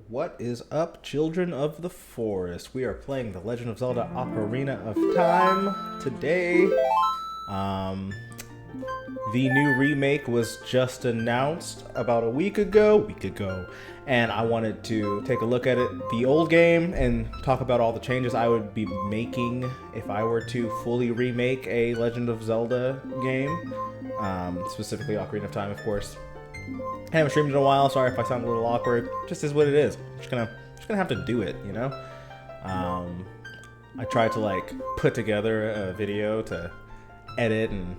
What is up, children of the forest? We are playing the Legend of Zelda Ocarina of Time today. The new remake was just announced about a week ago, and I wanted to take a look at it, the old game, and talk about all the changes I would be making if I were to fully remake a Legend of Zelda game, specifically Ocarina of Time, of course. I haven't streamed in a while. Sorry if I sound a little awkward. Just is what it is. I'm just gonna have to do it, you know. I tried to put together a video to edit and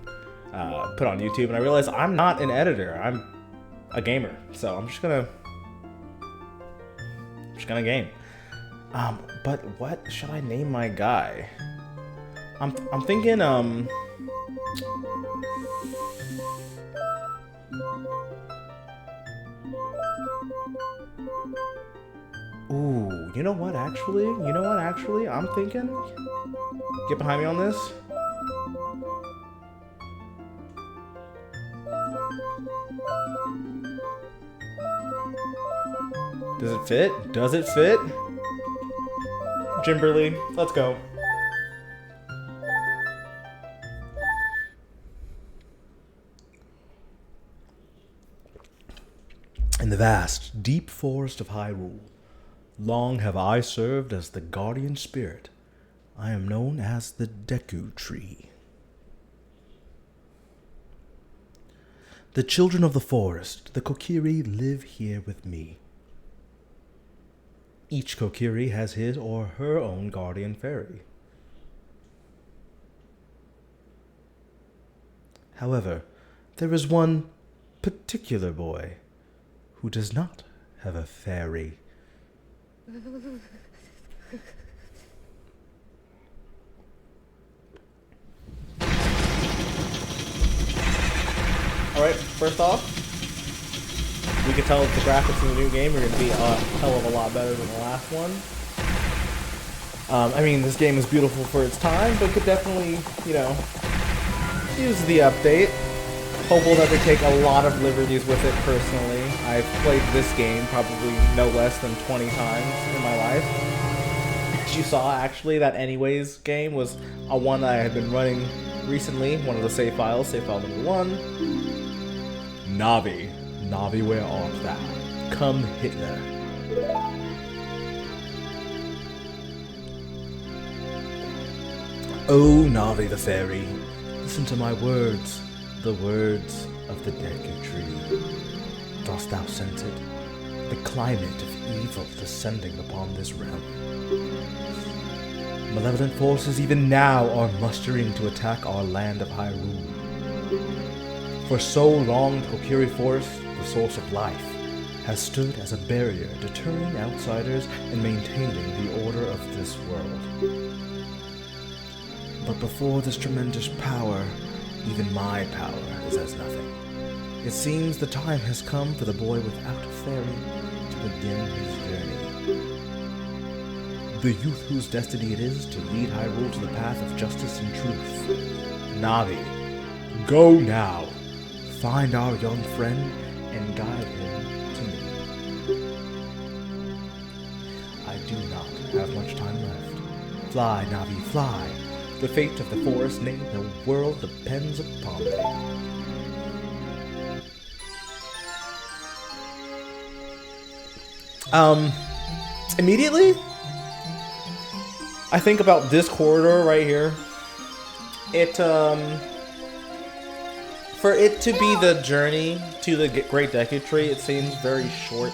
put on YouTube, and I realized I'm not an editor. I'm a gamer, so I'm just gonna game. But what should I name my guy? I'm thinking Ooh, you know what actually? I'm thinking. Get behind me on this. Does it fit? Does it fit? Jimberly, let's go. In the vast, deep forest of Hyrule, long have I served as the guardian spirit. I am known as the Deku Tree. The children of the forest, the Kokiri, live here with me. Each Kokiri has his or her own guardian fairy. However, there is one particular boy who does not have a fairy. Alright, first off, we can tell that the graphics in the new game are going to be a hell of a lot better than the last one. I mean, this game is beautiful for its time, but could definitely, use the update. Hopeful that they take a lot of liberties with it personally. I've played this game probably no less than 20 times in my life. As you saw, actually, that Anyways game was a one that I had been running recently. One of the save files, save file number 1. Navi. Navi, where art thou? Come hither. Oh, Navi the fairy, listen to my words. The words of the Deku Tree. Dost thou sense it? The climate of evil descending upon this realm. Malevolent forces even now are mustering to attack our land of Hyrule. For so long, the Kokiri Forest, the source of life, has stood as a barrier deterring outsiders and maintaining the order of this world. But before this tremendous power, even my power is as nothing. It seems the time has come for the boy without a fairy to begin his journey. The youth whose destiny it is to lead Hyrule to the path of justice and truth. Navi, go now. Find our young friend and guide him to me. I do not have much time left. Fly, Navi, fly. The fate of the forest, nay, the world depends upon thee. Immediately, I think about this corridor right here. For it to be the journey to the Great Deku Tree, it seems very short.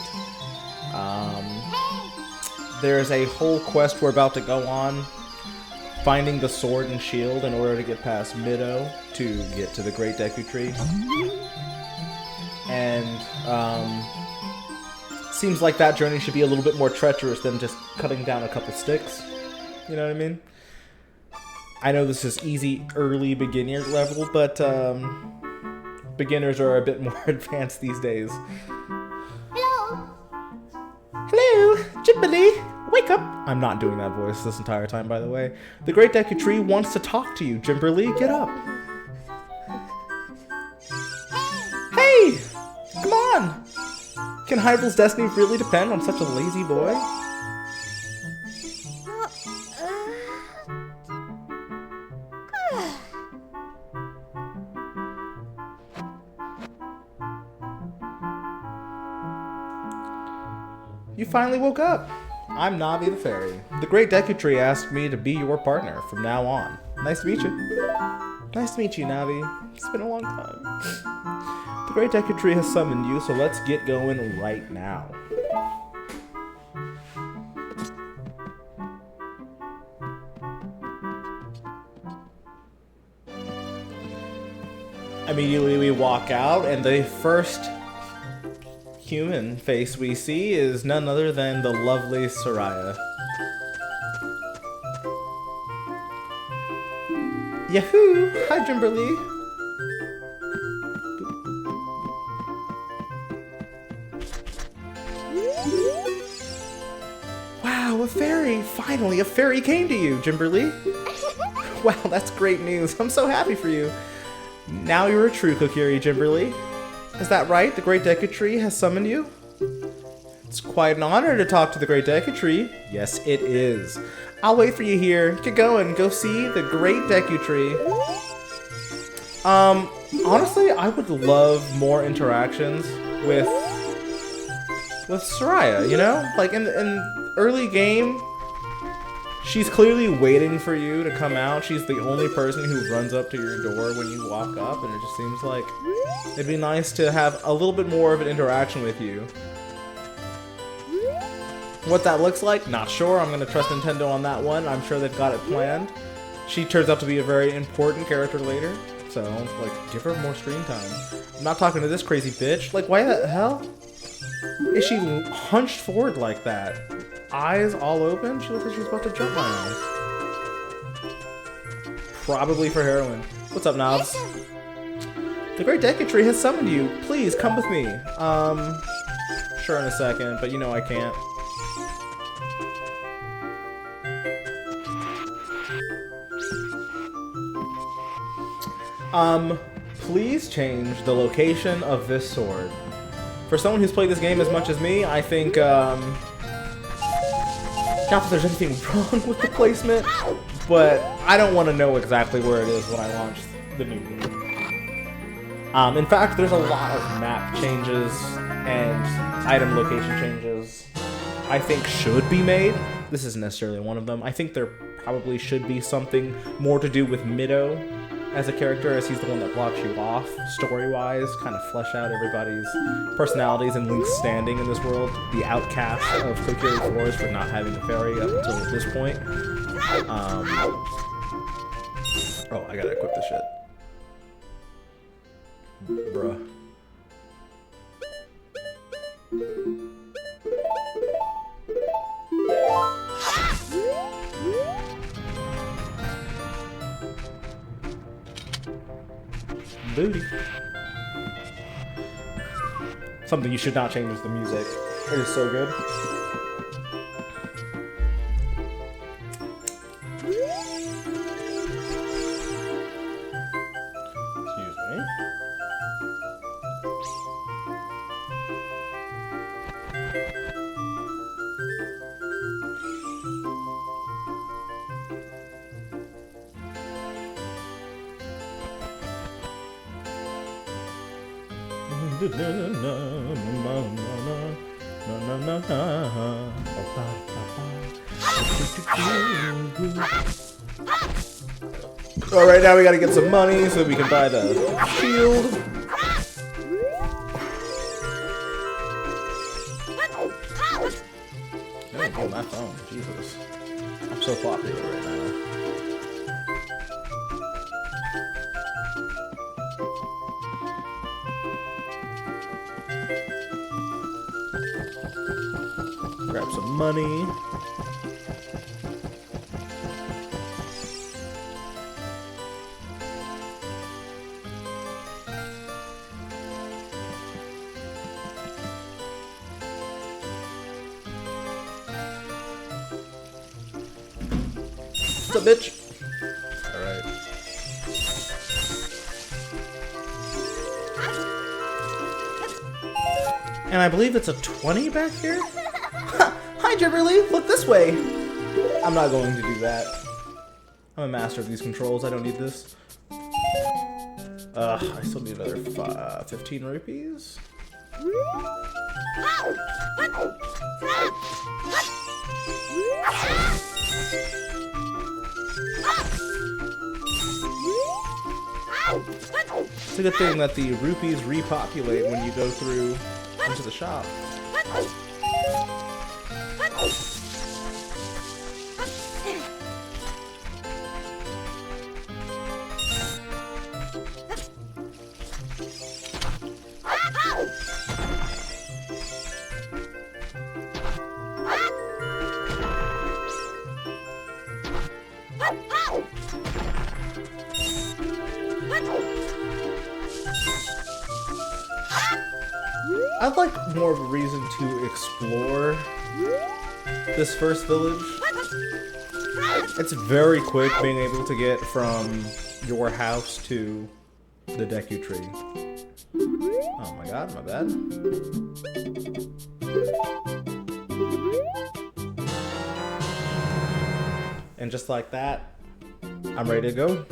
There's a whole quest we're about to go on, finding the sword and shield in order to get past Mido to get to the Great Deku Tree. And seems like that journey should be a little bit more treacherous than just cutting down a couple sticks. You know what I mean? I know this is easy, early beginner level, but beginners are a bit more advanced these days. Hello. Hello, Jibbly. Wake up! I'm not doing that voice this entire time, by the way. The Great Deku Tree wants to talk to you, Jimberly. Get up. Hey! Come on! Can Hyrule's destiny really depend on such a lazy boy? You finally woke up. I'm Navi the Fairy. The Great Deku Tree asked me to be your partner from now on. Nice to meet you. Nice to meet you, Navi. It's been a long time. The Great Deku Tree has summoned you, so let's get going right now. Immediately we walk out, and the first human face we see is none other than the lovely Soraya. Yahoo! Hi, Jimberly! Wow, a fairy! Finally, a fairy came to you, Jimberly! Wow, that's great news. I'm so happy for you. Now you're a true Kokiri, Jimberly. Is that right? The Great Deku Tree has summoned you? It's quite an honor to talk to the Great Deku Tree. Yes, it is. I'll wait for you here. Get going. Go see the Great Deku Tree. Honestly, I would love more interactions with Soraya, you know? Like, in early game, she's clearly waiting for you to come out. She's the only person who runs up to your door when you walk up, and it just seems like it'd be nice to have a little bit more of an interaction with you. What that looks like, not sure. I'm gonna trust Nintendo on that one. I'm sure they've got it planned. She turns out to be a very important character later, so, like, give her more screen time. I'm not talking to this crazy bitch. Like, why the hell is she hunched forward like that? Eyes all open? She looks like she's about to jump my ass. Probably for heroin. What's up, Knobs? The Great Deku Tree has summoned you. Please, come with me. Sure in a second, but you know I can't. Please change the location of this sword. For someone who's played this game as much as me, I think, not that there's anything wrong with the placement, but I don't want to know exactly where it is when I launch the new game. In fact, there's a lot of map changes and item location changes I think should be made. This isn't necessarily one of them. I think there probably should be something more to do with Mido as a character, as he's the one that blocks you off, story-wise, kind of flesh out everybody's personalities and Link's standing in this world, the outcast of Kokiri Forest for not having a fairy up until this point. Oh, I gotta equip this shit. Bruh. Booty. Something you should not change is the music. It is so good. Excuse me. Alright, now we gotta get some money so we can buy the shield. Oh, my phone. Jesus. I'm so popular right now. Grab some money. What's up, bitch? Alright. And I believe it's a 20 back here? Hi, Jibberly! Look this way! I'm not going to do that. I'm a master of these controls. I don't need this. I still need another 15 rupees. It's a good thing that the rupees repopulate when you go through into the shop. I'd like more of a reason to explore this first village. It's very quick being able to get from your house to the Deku Tree. Oh my god, my bad. And just like that, I'm ready to go.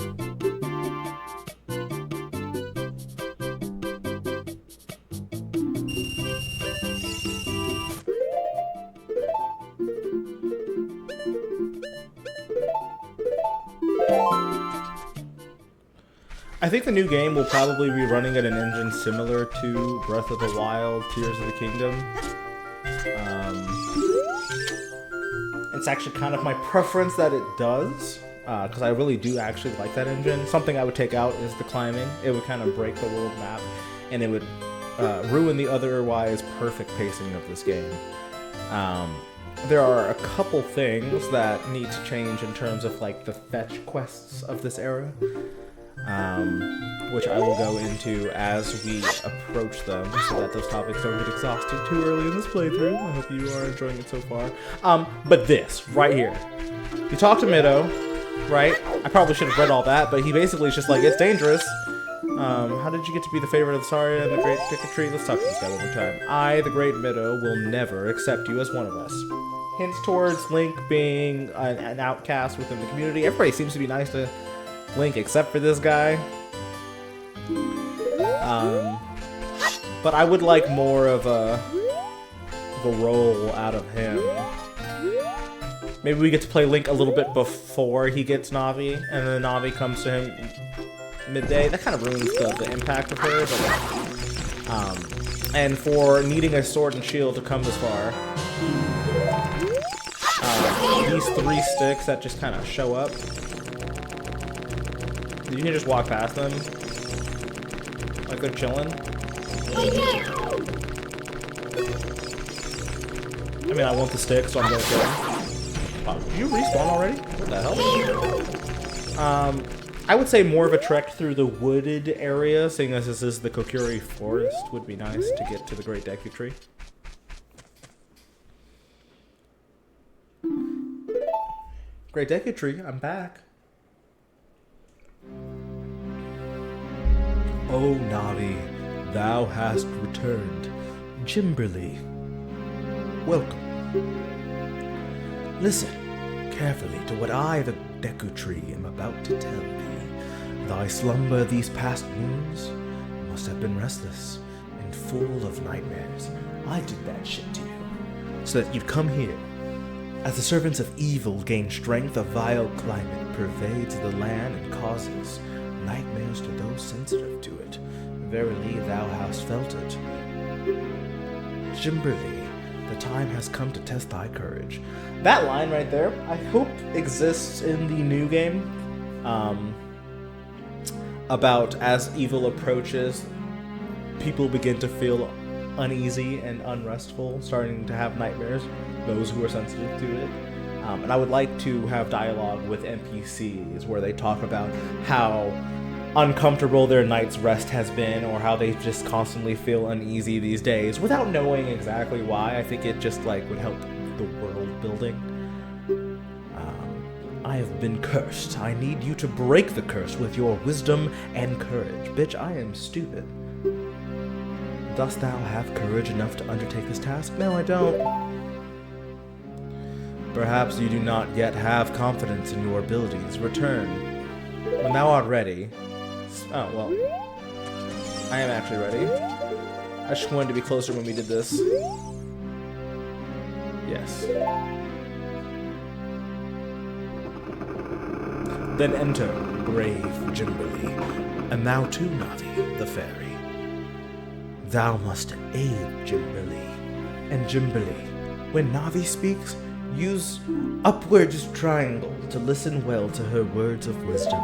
I think the new game will probably be running at an engine similar to Breath of the Wild, Tears of the Kingdom. It's actually kind of my preference that it does, because I really do actually like that engine. Something I would take out is the climbing. It would kind of break the world map, and it would ruin the otherwise perfect pacing of this game. There are a couple things that need to change in terms of like the fetch quests of this era. Which I will go into as we approach them, so that those topics don't get exhausted too early in this playthrough. I hope you are enjoying it so far. But this, right here. You talk to Mido, right? I probably should have read all that, but he basically is just like, it's dangerous. How did you get to be the favorite of Saria and the Great Deku-Tree? Let's talk to this guy one more time. I, the Great Mido, will never accept you as one of us. Hints towards Link being an outcast within the community. Everybody seems to be nice to Link, except for this guy. But I would like more of a role out of him. Maybe we get to play Link a little bit before he gets Navi, and then Navi comes to him midday. That kind of ruins the impact of her, but and for needing a sword and shield to come this far, these 3 sticks that just kind of show up, you can just walk past them like they're chilling. I mean, I want the stick, so I'm gonna kill him. Oh, did you respawn already? What the hell? I would say more of a trek through the wooded area, seeing as this is the Kokiri Forest, would be nice to get to the Great Deku Tree. Great Deku Tree, I'm back. O Navi, thou hast returned. Jimberly, welcome. Listen carefully to what I, the Deku Tree, am about to tell thee. Thy slumber these past moons must have been restless and full of nightmares. I did that shit to you, so that you'd come here. As the servants of evil gain strength, a vile climate pervades the land and causes nightmares to those sensitive to it. Verily, thou hast felt it. Jimberly, the time has come to test thy courage. That line right there, I hope exists in the new game. About as evil approaches, people begin to feel uneasy and unrestful, starting to have nightmares, those who are sensitive to it. And I would like to have dialogue with NPCs where they talk about how uncomfortable their night's rest has been, or how they just constantly feel uneasy these days, without knowing exactly why. I think it just like would help the world building. I have been cursed. I need you to break the curse with your wisdom and courage. Bitch, I am stupid. Dost thou have courage enough to undertake this task? No, I don't. Perhaps you do not yet have confidence in your abilities. Return. When thou art ready... Oh, well. I am actually ready. I just wanted to be closer when we did this. Yes. Then enter, brave Jimberly, and thou too, Navi, the fairy. Thou must aid Jimberly. And Jimberly, when Navi speaks, use upwards triangle to listen well to her words of wisdom.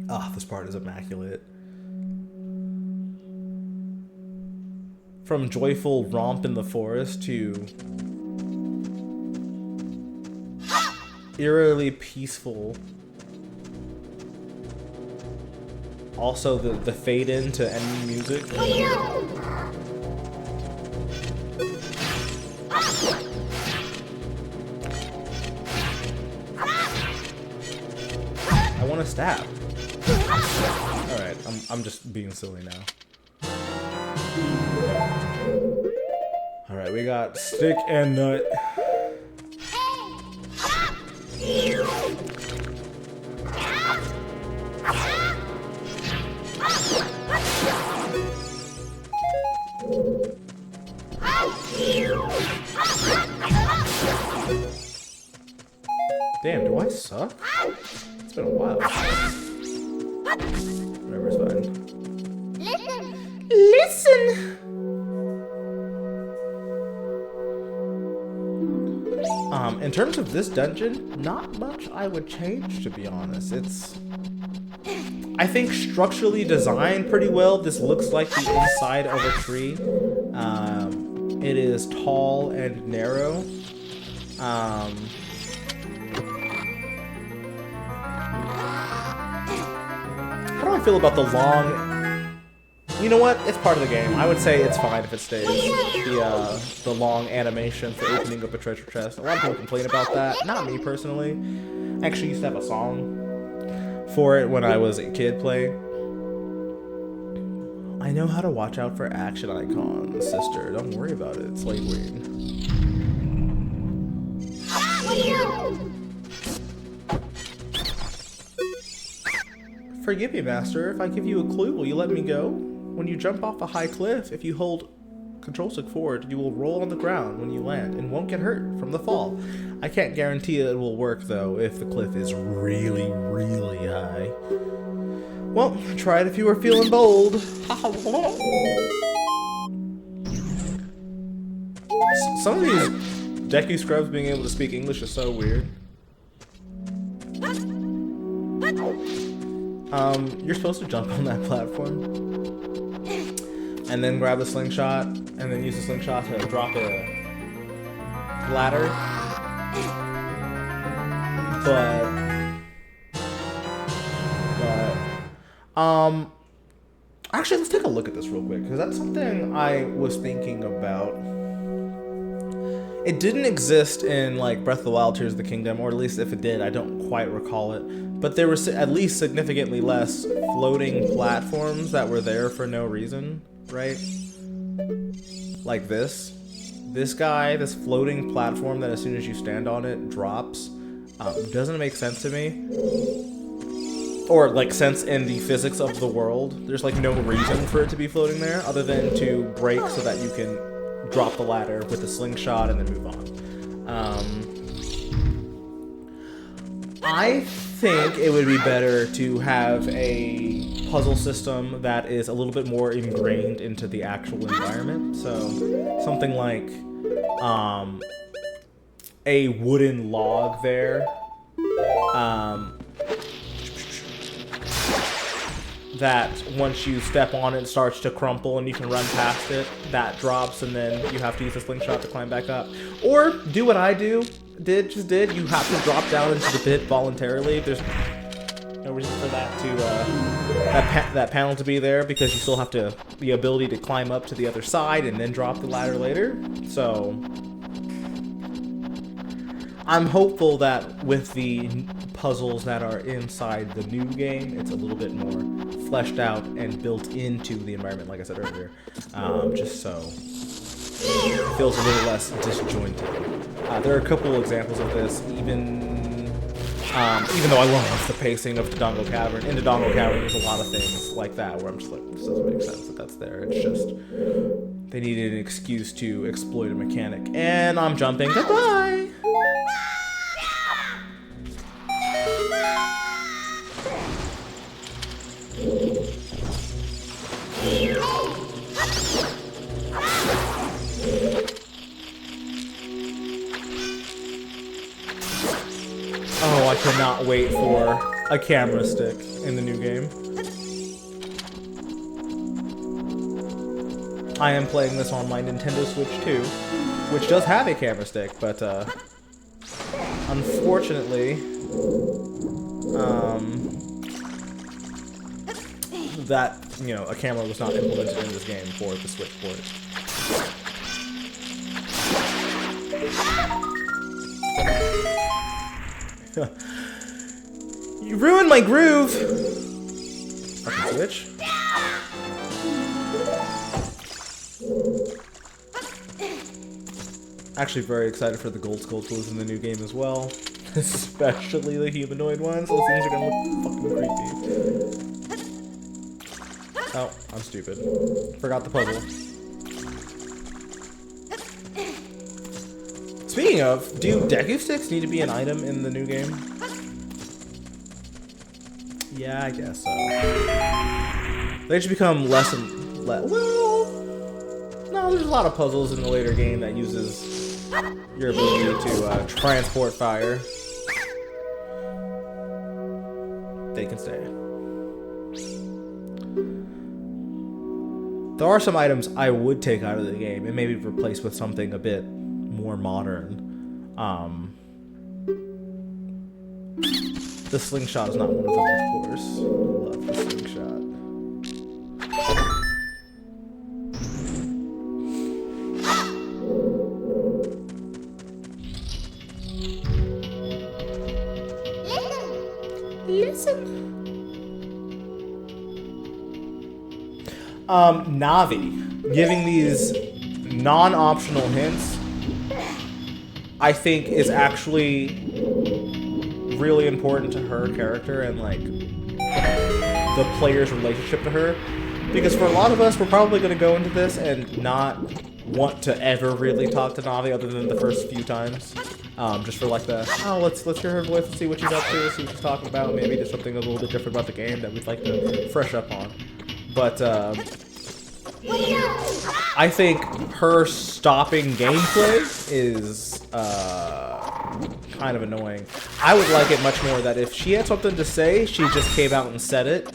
Ah, this part is immaculate. From joyful romp in the forest to eerily peaceful. Also the fade in to end music. I want to stab. Alright, I'm just being silly now. Alright, we got stick and nut. Damn, do I suck? It's been a while. Whatever, it's fine. Listen! In terms of this dungeon, not much I would change, to be honest. It's... I think structurally designed pretty well. This looks like the inside of a tree. It is tall and narrow. How do I feel about the long... You know what? It's part of the game. I would say it's fine if it stays. The long animation for opening up a treasure chest. A lot of people complain about that. Not me personally. I actually used to have a song for it when I was a kid playing. I know how to watch out for action icons, sister. Don't worry about it. It's Slave Queen. Forgive me, master. If I give you a clue, will you let me go? When you jump off a high cliff, if you hold Control Stick forward, you will roll on the ground when you land and won't get hurt from the fall. I can't guarantee it will work, though, if the cliff is really, really high. Well, try it if you are feeling bold. Some of these Deku Scrubs being able to speak English is so weird. You're supposed to jump on that platform. And then grab a slingshot, and then use the slingshot to drop a ladder. Actually, let's take a look at this real quick, because that's something I was thinking about. It didn't exist in, like, Breath of the Wild, Tears of the Kingdom, or at least if it did, I don't quite recall it. But there was at least significantly less floating platforms that were there for no reason, right? Like this. This guy, this floating platform that as soon as you stand on it, drops, doesn't make sense to me. Or, like, sense in the physics of the world. There's, like, no reason for it to be floating there, other than to break so that you can drop the ladder with a slingshot and then move on. I think it would be better to have a puzzle system that is a little bit more ingrained into the actual environment. So something like a wooden log there. That once you step on it, starts to crumple and you can run past it. That drops and then you have to use a slingshot to climb back up. Or do what I just did. You have to drop down into the pit voluntarily. There's no reason for that to that panel to be there, because you still have the ability to climb up to the other side and then drop the ladder later. So I'm hopeful that with the puzzles that are inside the new game, it's a little bit more fleshed out and built into the environment, like I said earlier, just so it feels a little less disjointed. There are a couple examples of this, even though I love the pacing of Dodongo Cavern. In Dodongo Cavern, there's a lot of things like that where I'm just like, this doesn't make sense that that's there. It's just, they needed an excuse to exploit a mechanic. And I'm jumping. Goodbye! Oh, I cannot wait for a camera stick in the new game. I am playing this on my Nintendo Switch 2, which does have a camera stick, but unfortunately, that, you know, a camera was not implemented in this game for the Switch port. You ruined my groove! Fucking Switch. Actually very excited for the gold sculptures in the new game as well. Especially the humanoid ones. Those things are gonna look fucking creepy. Oh, I'm stupid. Forgot the puzzle. Speaking of, do Deku Sticks need to be an item in the new game? Yeah, I guess so. They just become less and less. Well, no, there's a lot of puzzles in the later game that uses your ability to transport fire. They can stay. There are some items I would take out of the game and maybe replace with something a bit more modern. The slingshot is not one of them, of course. I love the slingshot. Listen. Navi giving these non-optional hints, I think, is actually really important to her character and like the player's relationship to her, because for a lot of us, we're probably going to go into this and not want to ever really talk to Navi other than the first few times, just for like the, oh, let's hear her voice and see what she's up to, see what she's talking about. Maybe there's something a little bit different about the game that we'd like to fresh up on. But I think her stopping gameplay is kind of annoying. I would like it much more that if she had something to say, she just came out and said it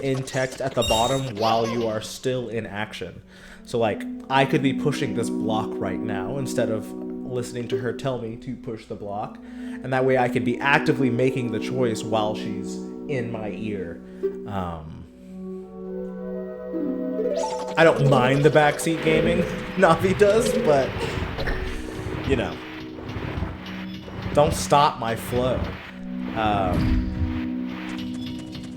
in text at the bottom while you are still in action. So like, I could be pushing this block right now instead of listening to her tell me to push the block, and that way I could be actively making the choice while she's in my ear. I don't mind the backseat gaming Navi does, but you know, don't stop my flow.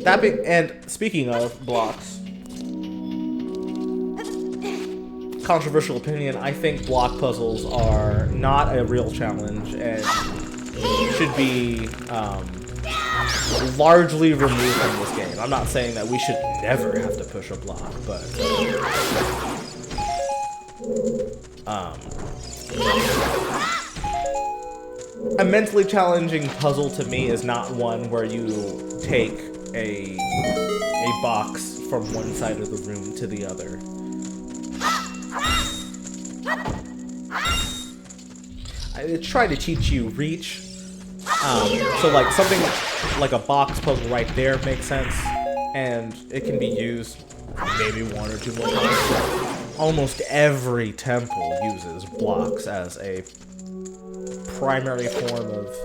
And speaking of blocks, controversial opinion, I think block puzzles are not a real challenge and should be largely removed from this game. I'm not saying that we should never have to push a block, but a mentally challenging puzzle to me is not one where you take a box from one side of the room to the other. I try to teach you reach. So like something like a box puzzle right there makes sense, and it can be used maybe one or two more times. Almost every temple uses blocks as a primary form of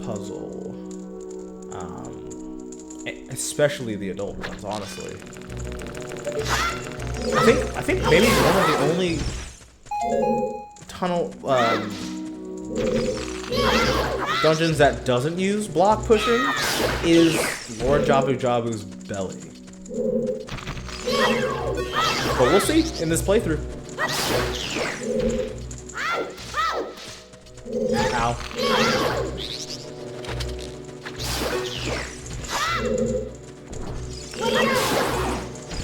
puzzle, especially the adult ones. Honestly, I think maybe one of the only tunnel dungeons that doesn't use block pushing is Lord Jabu Jabu's belly. But we'll see in this playthrough. Ow.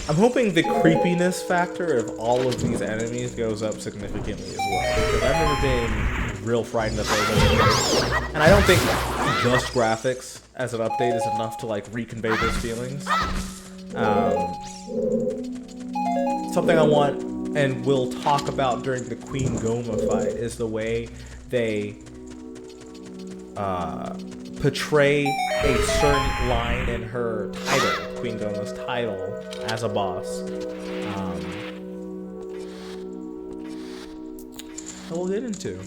I'm hoping the creepiness factor of all of these enemies goes up significantly as well, because I remember being real frightened of those enemies. And I don't think just graphics as an update is enough to like reconvey those feelings. Something I want and will talk about during the Queen Goma fight is the way they portray a certain line in her title, Queen Goma's title, as a boss. That we'll get into.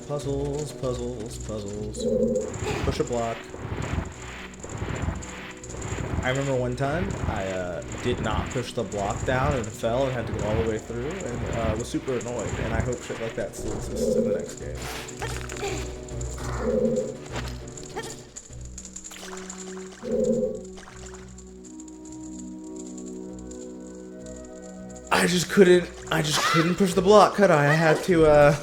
Puzzles. Push a block. I remember one time I did not push the block down and fell and had to go all the way through and was super annoyed, and I hope shit like that still exists in the next game. I just couldn't push the block, could I? I had to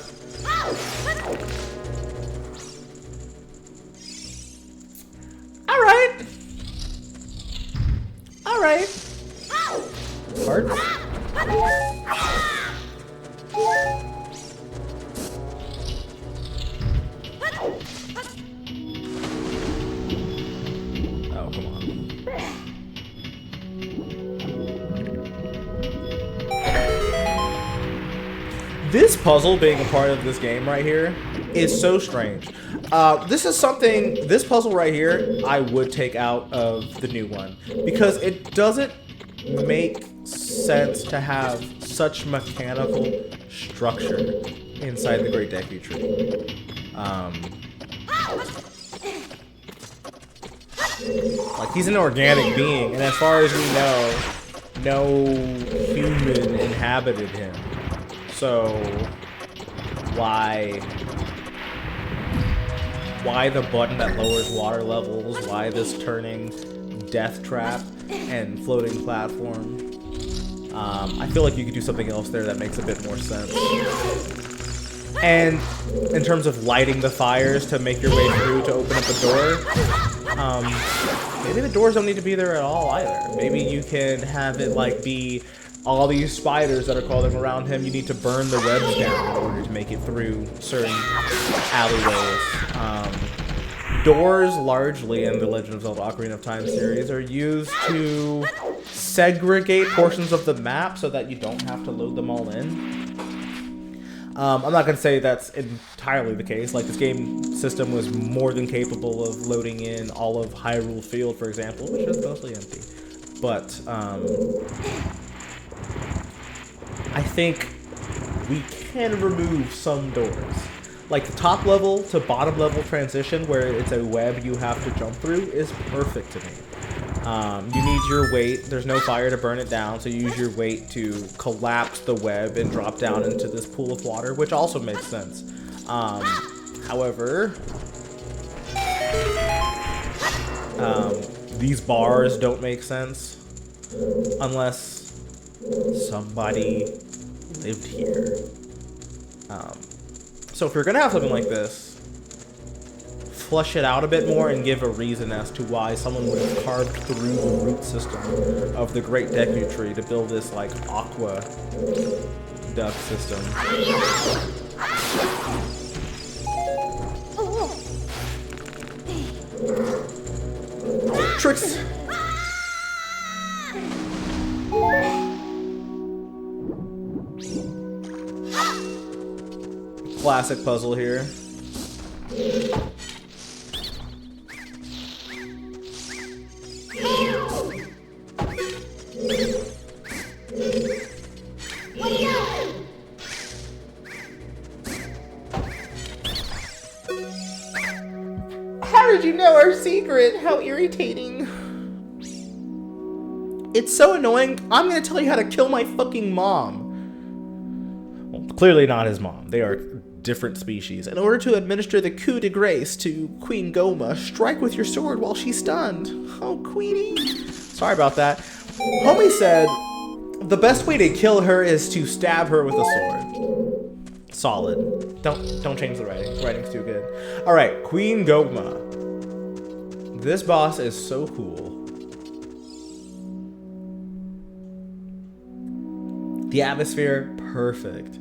Alright. Hard. Oh, come on. This puzzle being a part of this game right here is so strange. This puzzle right here, I would take out of the new one because it doesn't make sense to have such mechanical structure inside the Great Deku Tree. Like, he's an organic being, and as far as we know, no human inhabited him. So, why the button that lowers water levels? Why this turning death trap and floating platform? I feel like you could do something else there that makes a bit more sense. And in terms of lighting the fires to make your way through to open up the door, maybe the doors don't need to be there at all either. Maybe you can have it like be all these spiders that are crawling around him. You need to burn the webs down in order to make it through certain alleyways. Doors, largely in the Legend of Zelda Ocarina of Time series, are used to segregate portions of the map so that you don't have to load them all in. I'm not going to say that's entirely the case. Like, this game system was more than capable of loading in all of Hyrule Field, for example, which is mostly empty. But, I think we can remove some doors. Like, the top level to bottom level transition where it's a web you have to jump through is perfect to me. You need your weight. There's no fire to burn it down, so you use your weight to collapse the web and drop down into this pool of water, which also makes sense. However, these bars don't make sense unless somebody lived here. So if you're gonna have something like this, flush it out a bit more and give a reason as to why someone would have carved through the root system of the Great Deku Tree to build this like aqua duct system. Tricks! Classic puzzle here. How did you know our secret? How irritating. It's so annoying. I'm gonna tell you how to kill my fucking mom. Well, clearly not his mom. They are different species. In order to administer the coup de grace to Queen Goma, strike with your sword while she's stunned. Oh, Queenie. Sorry about that. Homie said the best way to kill her is to stab her with a sword. Solid. Don't change the writing. The writing's too good. All right, Queen Goma. This boss is so cool. The atmosphere, perfect.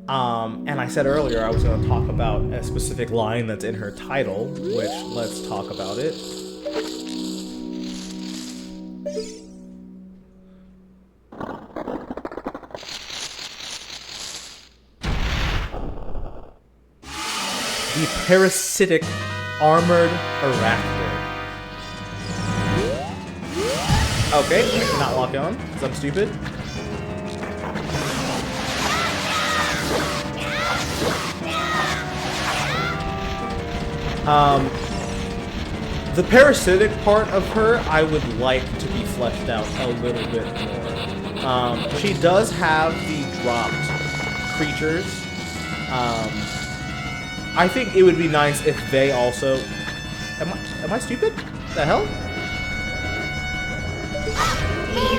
And I said earlier I was going to talk about a specific line that's in her title, which let's talk about it. The parasitic armored arachnid. Okay, I cannot lock on because I'm stupid. The parasitic part of her, I would like to be fleshed out a little bit more. She does have the dropped creatures. I think it would be nice if they also... Am I stupid? The hell?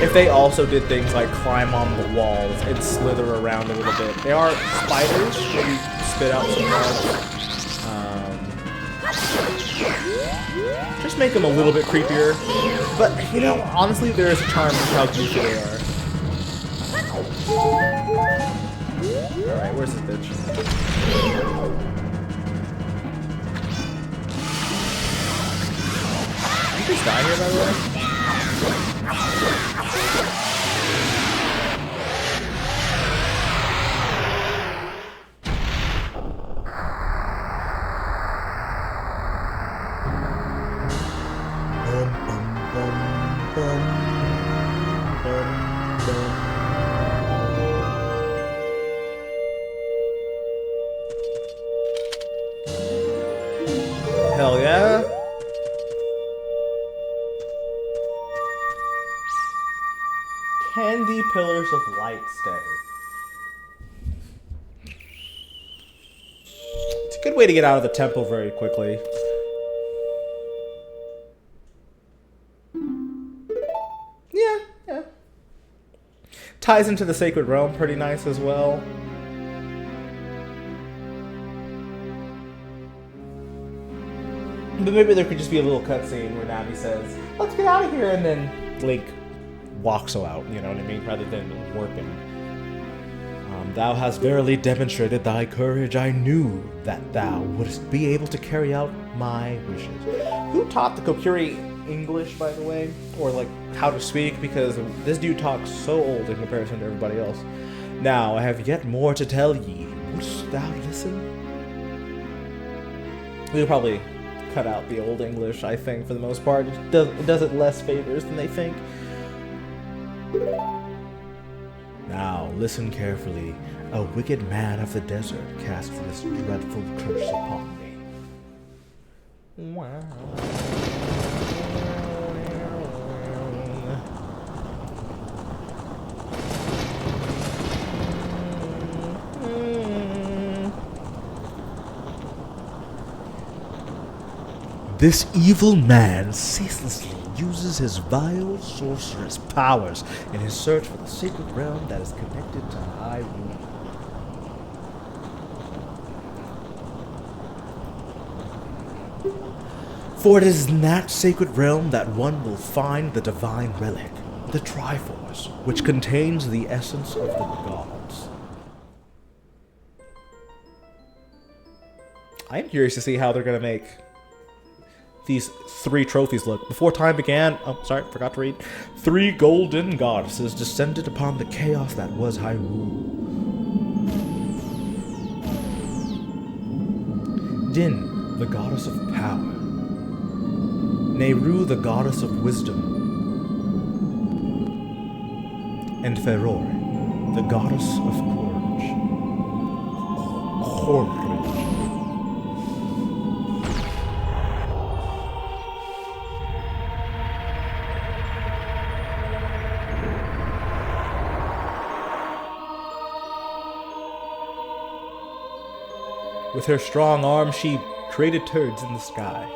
If they also did things like climb on the walls and slither around a little bit. They are spiders, maybe spit out some bugs. Just make them a little bit creepier. But, you know, honestly, there is a charm in how goofy they are. Alright, where's this bitch? Did you just die here, by the way? Hell yeah. Can the pillars of light stay? It's a good way to get out of the temple very quickly. Yeah. Ties into the sacred realm pretty nice as well. But maybe there could just be a little cutscene where Navi says, "Let's get out of here," and then Link walks out, you know what I mean, rather than warping. Thou hast verily demonstrated thy courage. I knew that thou wouldst be able to carry out my wishes. Who taught the Kokiri English, by the way? Or, like, how to speak? Because this dude talks so old in comparison to everybody else. Now, I have yet more to tell ye. Wouldst thou listen? We'll probably cut out the old English, I think, for the most part. It does it less favors than they think. Now, listen carefully. A wicked man of the desert cast this dreadful curse upon me. Wow. This evil man ceaselessly uses his vile sorcerous powers in his search for the sacred realm that is connected to Hyrule. For it is in that sacred realm that one will find the divine relic, the Triforce, which contains the essence of the gods. I am curious to see how they're going to make these 3 trophies look. Before time began, forgot to read. 3 golden goddesses descended upon the chaos that was Hyrule. Din, the goddess of power. Nehru, the goddess of wisdom. And Ferore, the goddess of courage. With her strong arm, she created turds in the sky.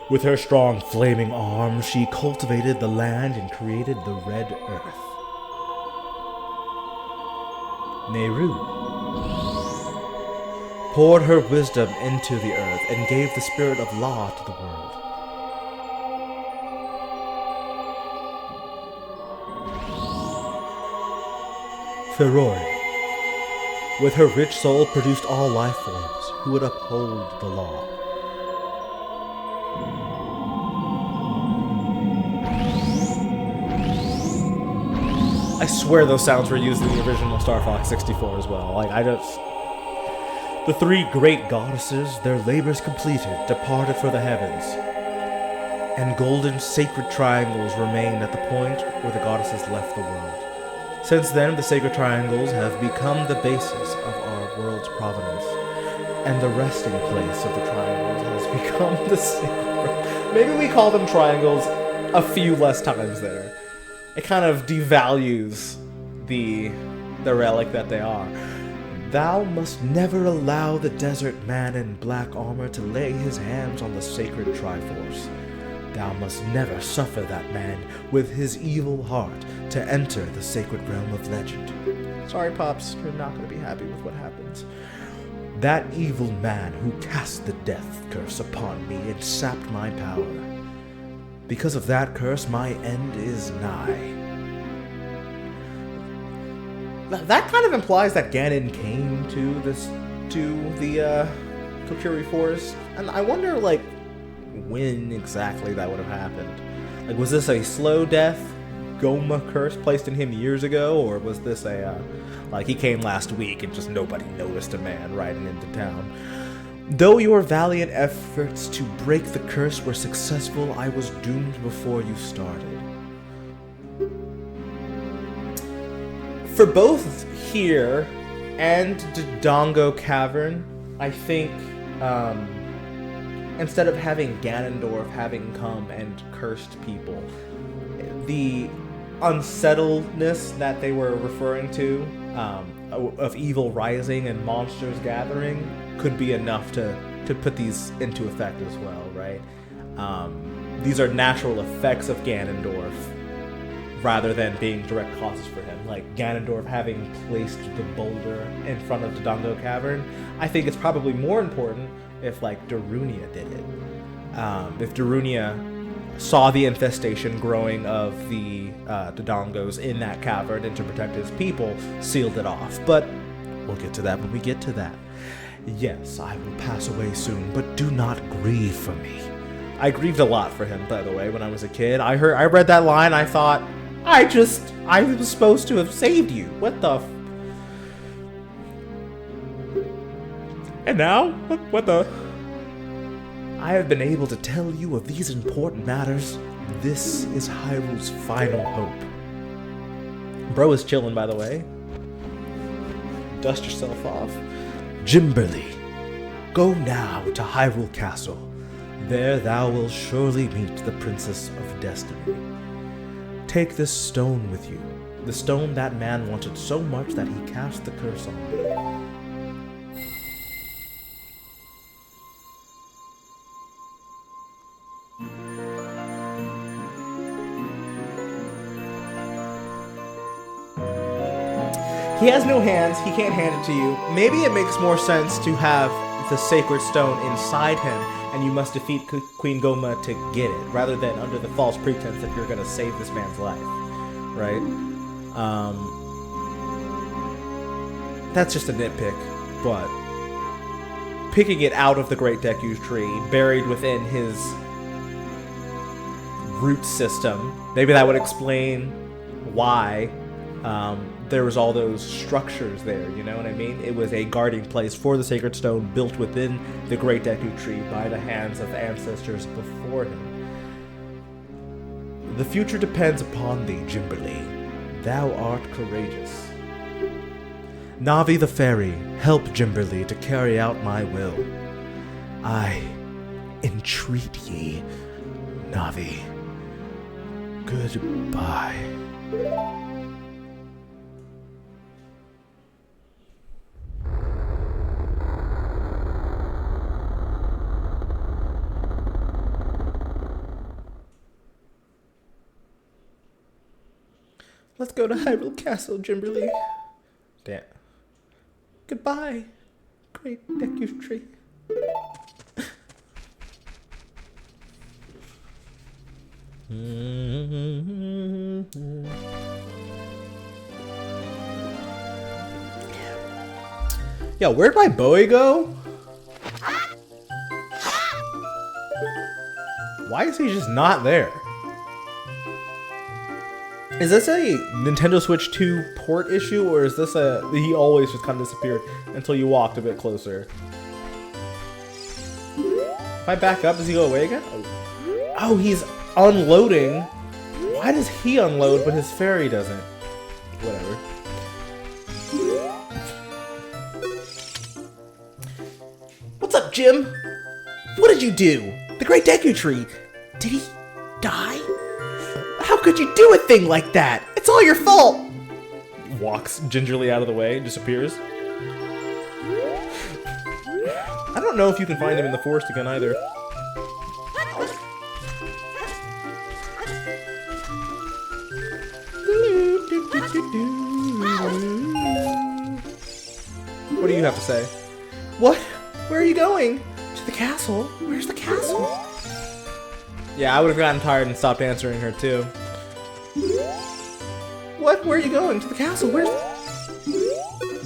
With her strong flaming arm, she cultivated the land and created the red earth. Nehru poured her wisdom into the earth and gave the spirit of law to the world. Ferori, with her rich soul, produced all life forms who would uphold the law. I swear those sounds were used in the original Star Fox 64 as well. The three great goddesses, their labors completed, departed for the heavens, and golden sacred triangles remained at the point where the goddesses left the world. Since then, the sacred triangles have become the basis of our world's provenance, and the resting place of the triangles has become the sacred. Maybe we call them triangles a few less times there. It kind of devalues the relic that they are. Thou must never allow the desert man in black armor to lay his hands on the sacred Triforce. Thou must never suffer that man with his evil heart to enter the sacred realm of legend. Sorry, Pops, you're not going to be happy with what happens. That evil man who cast the death curse upon me and sapped my power. Because of that curse, my end is nigh. That kind of implies that Ganon came to the Kokiri Forest, and I wonder, when exactly that would have happened. Was this a slow death, Goma curse placed in him years ago, or was this he came last week and just nobody noticed a man riding into town? Though your valiant efforts to break the curse were successful, I was doomed before you started. For both here and Dodongo Cavern, I think instead of having Ganondorf having come and cursed people, the unsettledness that they were referring to of evil rising and monsters gathering could be enough to put these into effect as well, right? These are natural effects of Ganondorf rather than being direct causes for him. Like Ganondorf having placed the boulder in front of Dodongo Cavern, I think it's probably more important if Darunia did it. If Darunia saw the infestation growing of the Dodongos in that cavern and to protect his people, sealed it off. But we'll get to that when we get to that. Yes, I will pass away soon, but do not grieve for me. I grieved a lot for him, by the way, when I was a kid. I read that line, I thought, I was supposed to have saved you. What the And now? What the? I have been able to tell you of these important matters. This is Hyrule's final hope. Bro is chilling, by the way. Dust yourself off. Jimberly, go now to Hyrule Castle. There thou wilt surely meet the Princess of Destiny. Take this stone with you, the stone that man wanted so much that he cast the curse on me. He has no hands, he can't hand it to you. Maybe it makes more sense to have the sacred stone inside him, and you must defeat Queen Goma to get it, rather than under the false pretense that you're going to save this man's life, right? That's just a nitpick, but picking it out of the Great Deku Tree, buried within his root system, maybe that would explain why there was all those structures there, you know what I mean? It was a guarding place for the Sacred Stone built within the Great Deku Tree by the hands of ancestors before him. The future depends upon thee, Jimberly. Thou art courageous. Navi the Fairy, help Jimberly to carry out my will. I entreat ye, Navi. Goodbye. Let's go to Hyrule Castle, Jimberly. Damn. Goodbye, great Deku Tree. Yo, where'd my Bowie go? Why is he just not there? Is this a Nintendo Switch 2 port issue, or is this he always just kind of disappeared until you walked a bit closer? If I back up, does he go away again? Oh, he's unloading. Why does he unload but his fairy doesn't? Whatever. What's up, Jim? What did you do? The Great Deku Tree. Did he die? How could you do a thing like that? It's all your fault! Walks gingerly out of the way, disappears. I don't know if you can find him in the forest again either. What do you have to say? What? Where are you going? To the castle? Where's the castle? Yeah, I would have gotten tired and stopped answering her too. What? Where are you going? To the castle? Where's...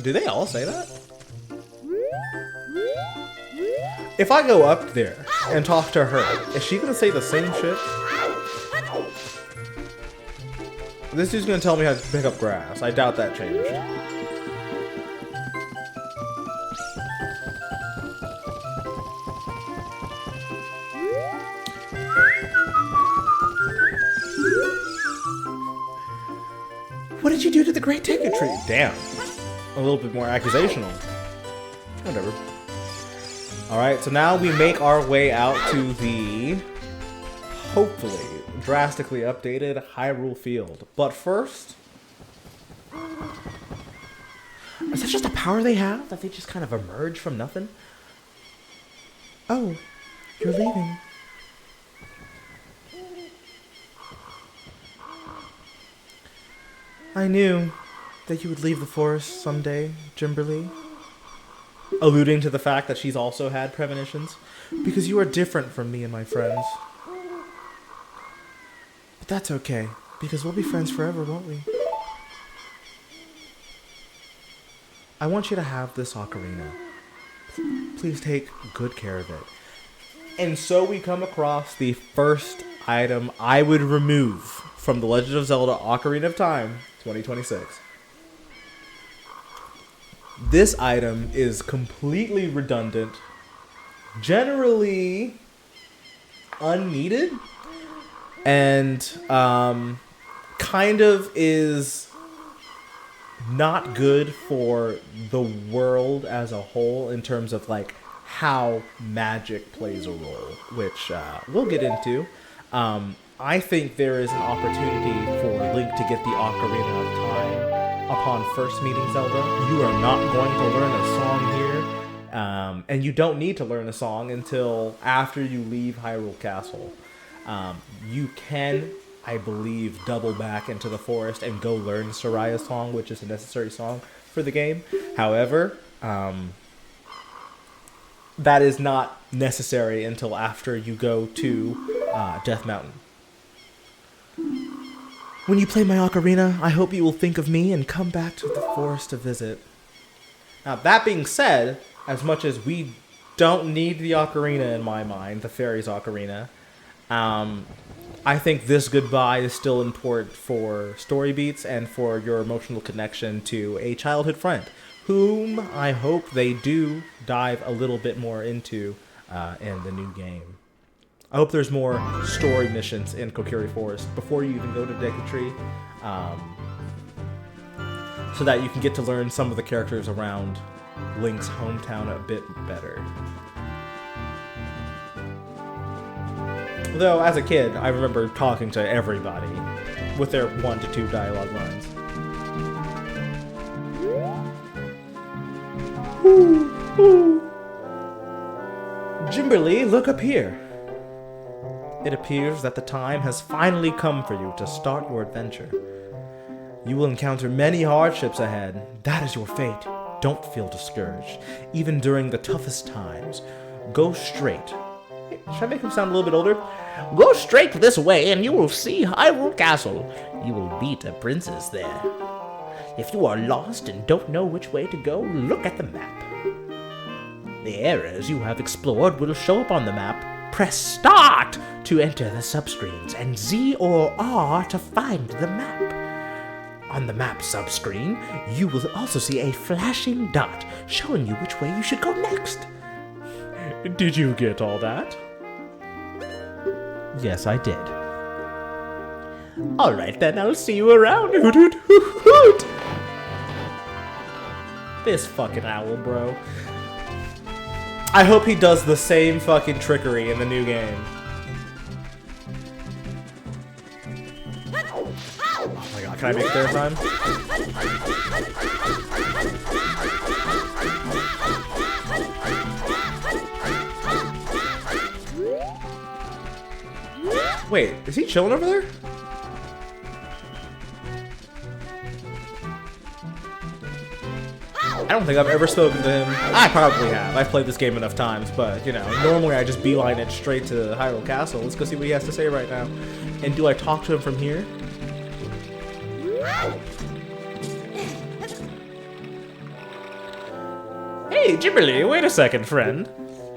Do they all say that? If I go up there and talk to her, is she gonna say the same shit? This dude's gonna tell me how to pick up grass. I doubt that changed. What did you do to the Great Deku Tree? Damn. A little bit more accusational. Whatever. Alright, so now we make our way out to the, hopefully, drastically updated Hyrule Field. But first... Is that just a power they have? That they just kind of emerge from nothing? Oh, you're leaving. I knew that you would leave the forest someday, Jimberly. Alluding to the fact that she's also had premonitions. Because you are different from me and my friends. But that's okay, because we'll be friends forever, won't we? I want you to have this ocarina. Please take good care of it. And so we come across the first item I would remove from the Legend of Zelda Ocarina of Time 2026. This item is completely redundant, generally unneeded, and kind of is not good for the world as a whole in terms of like how magic plays a role, which we'll get into. I think there is an opportunity for Link to get the Ocarina of Time upon first meeting Zelda. You are not going to learn a song here, and you don't need to learn a song until after you leave Hyrule Castle. You can, I believe, double back into the forest and go learn Soraya's song, which is a necessary song for the game. However, that is not necessary until after you go to Death Mountain. When you play my ocarina, I hope you will think of me and come back to the forest to visit. Now, that being said, as much as we don't need the ocarina in my mind, the fairy's ocarina, I think this goodbye is still important for story beats and for your emotional connection to a childhood friend, whom I hope they do dive a little bit more into in the new game. I hope there's more story missions in Kokiri Forest before you even go to Deku Tree, so that you can get to learn some of the characters around Link's hometown a bit better. Though, as a kid, I remember talking to everybody with their 1 to 2 dialogue lines. Jimberly, look up here. It appears that the time has finally come for you to start your adventure. You will encounter many hardships ahead. That is your fate. Don't feel discouraged. Even during the toughest times, go straight. Hey, should I make him sound a little bit older? Go straight this way and you will see Hyrule Castle. You will meet a princess there. If you are lost and don't know which way to go, look at the map. The areas you have explored will show up on the map. Press Start to enter the subscreens and Z or R to find the map. On the map subscreen, you will also see a flashing dot showing you which way you should go next. Did you get all that? Yes, I did. Alright then, I'll see you around. Hoot hoot hoot hoot! This fucking owl, bro. I hope he does the same fucking trickery in the new game. Oh my god, can I make it there in time? Wait, is he chilling over there? I don't think I've ever spoken to him. I probably have. I've played this game enough times, but, you know, normally I just beeline it straight to Hyrule Castle. Let's go see what he has to say right now. And do I talk to him from here? Hey, Jimberly, wait a second, friend.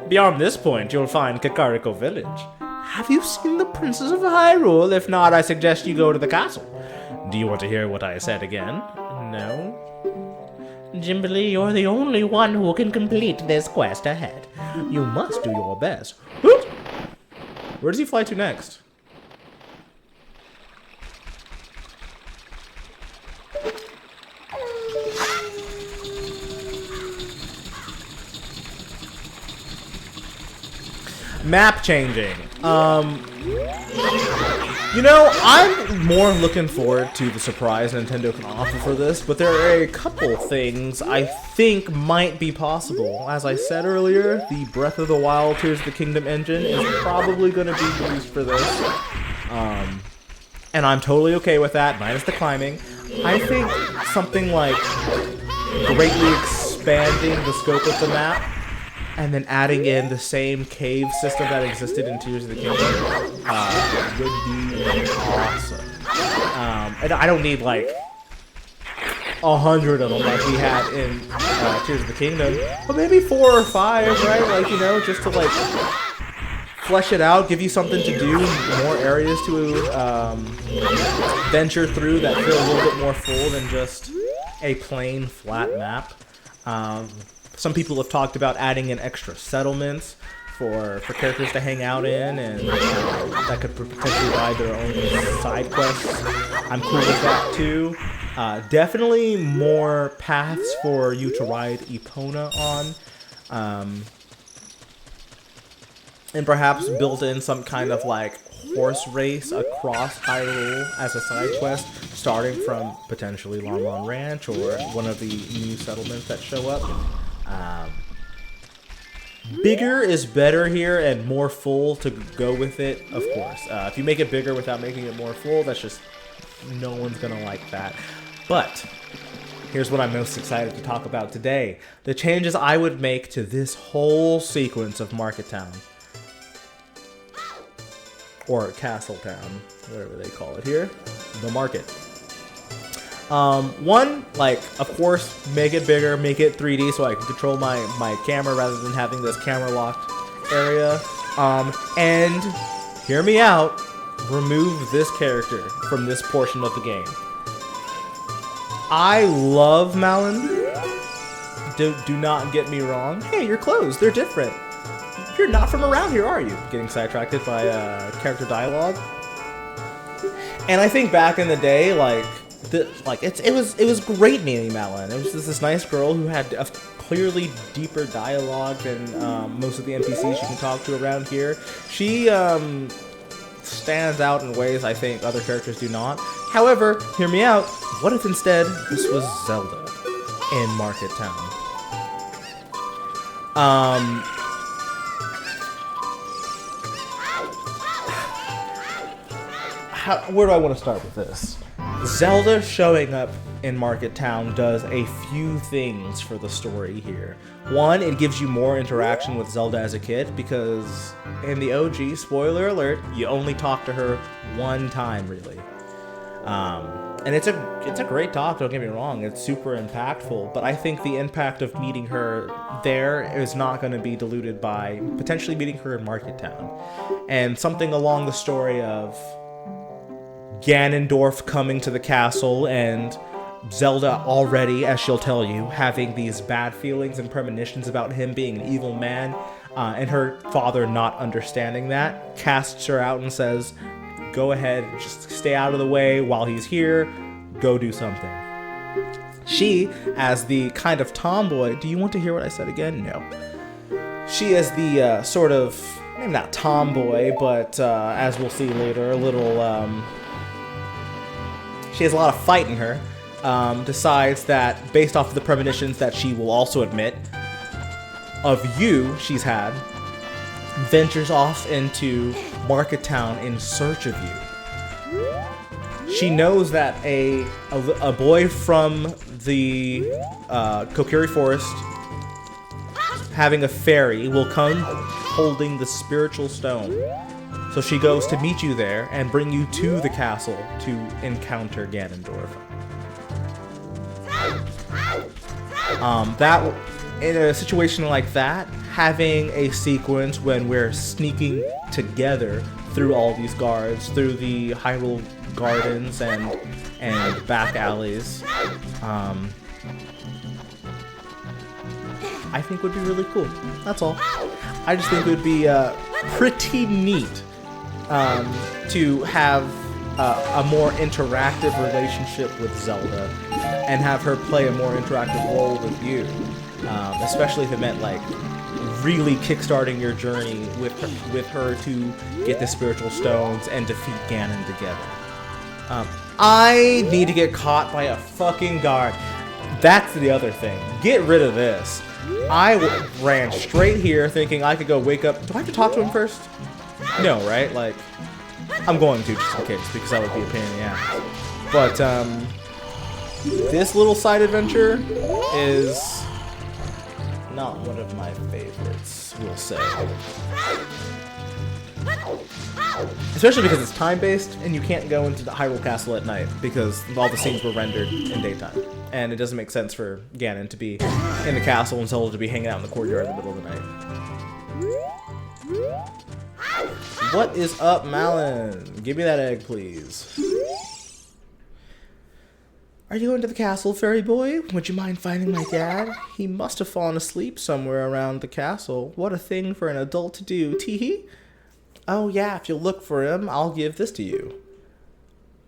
Beyond this point, you'll find Kakariko Village. Have you seen the Princess of Hyrule? If not, I suggest you go to the castle. Do you want to hear what I said again? No? Jimberly, you're the only one who can complete this quest ahead. You must do your best. Whoop! Where does he fly to next? Map changing. You know, I'm more looking forward to the surprise Nintendo can offer for this, but there are a couple things I think might be possible. As I said earlier, the Breath of the Wild Tears of the Kingdom engine is probably going to be used for this. And I'm totally okay with that, minus the climbing. I think something like greatly expanding the scope of the map and then adding in the same cave system that existed in Tears of the Kingdom would be awesome. And I don't need like 100 of them like we had in Tears of the Kingdom, but maybe 4 or 5, right? Like, you know, just to like flesh it out, give you something to do, more areas to venture through that feel a little bit more full than just a plain flat map. Some people have talked about adding in extra settlements for characters to hang out in, and that could potentially provide their own side quests. I'm cool with that too. Definitely more paths for you to ride Epona on. And perhaps build in some kind of like horse race across Hyrule as a side quest, starting from potentially Lon Lon Ranch or one of the new settlements that show up. Bigger is better here and more full to go with it, of course. If you make it bigger without making it more full, that's just, no one's gonna like that. But here's what I'm most excited to talk about today. The changes I would make to this whole sequence of Market Town. Or Castle Town, whatever they call it here. The market. One, like, of course, make it bigger, make it 3D so I can control my camera rather than having this camera locked area. And, hear me out, remove this character from this portion of the game. I love Malon. Do not get me wrong. Hey, your clothes, they're different. You're not from around here, are you? Getting sidetracked by character dialogue. And I think back in the day, like, it was great meeting Malon. It was just this nice girl who had a clearly deeper dialogue than most of the NPCs you can talk to around here. She stands out in ways I think other characters do not. However, hear me out. What if instead this was Zelda in Market Town? Where do I want to start with this? Zelda showing up in Market Town does a few things for the story here. One, it gives you more interaction with Zelda as a kid, because in the OG, spoiler alert, you only talk to her one time, really. And it's a great talk, don't get me wrong, it's super impactful, but I think the impact of meeting her there is not going to be diluted by potentially meeting her in Market Town. And something along the story of Ganondorf coming to the castle and Zelda already, as she'll tell you, having these bad feelings and premonitions about him being an evil man, and her father not understanding that, casts her out and says, go ahead, just stay out of the way while he's here, go do something. She, as the kind of tomboy, do you want to hear what I said again? No. She is the sort of, maybe not tomboy, but as we'll see later, a little, she has a lot of fight in her, decides that, based off of the premonitions that she will also admit, of you she's had, ventures off into Market Town in search of you. She knows that a boy from the Kokiri Forest having a fairy will come holding the spiritual stone. So she goes to meet you there and bring you to the castle to encounter Ganondorf. That, in a situation like that, having a sequence when we're sneaking together through all these guards, through the Hyrule gardens and back alleys, I think would be really cool. That's all. I just think it would be pretty neat to have a more interactive relationship with Zelda and have her play a more interactive role with you, especially if it meant like really kickstarting your journey with her to get the spiritual stones and defeat Ganon together. I need to get caught by a fucking guard. That's the other thing. Get rid of this. I ran straight here thinking I could go wake up. Do I have to talk to him first? No, right? Like, I'm going to just in case, because that would be a pain in the ass. But, this little side adventure is not one of my favorites, we'll say. Especially because it's time-based, and you can't go into the Hyrule Castle at night, because all the scenes were rendered in daytime. And it doesn't make sense for Ganon to be in the castle and Zelda to be hanging out in the courtyard in the middle of the night. What is up, Malin? Give me that egg, please. Are you going to the castle, fairy boy? Would you mind finding my dad? He must have fallen asleep somewhere around the castle. What a thing for an adult to do, teehee. Oh yeah, if you'll look for him, I'll give this to you.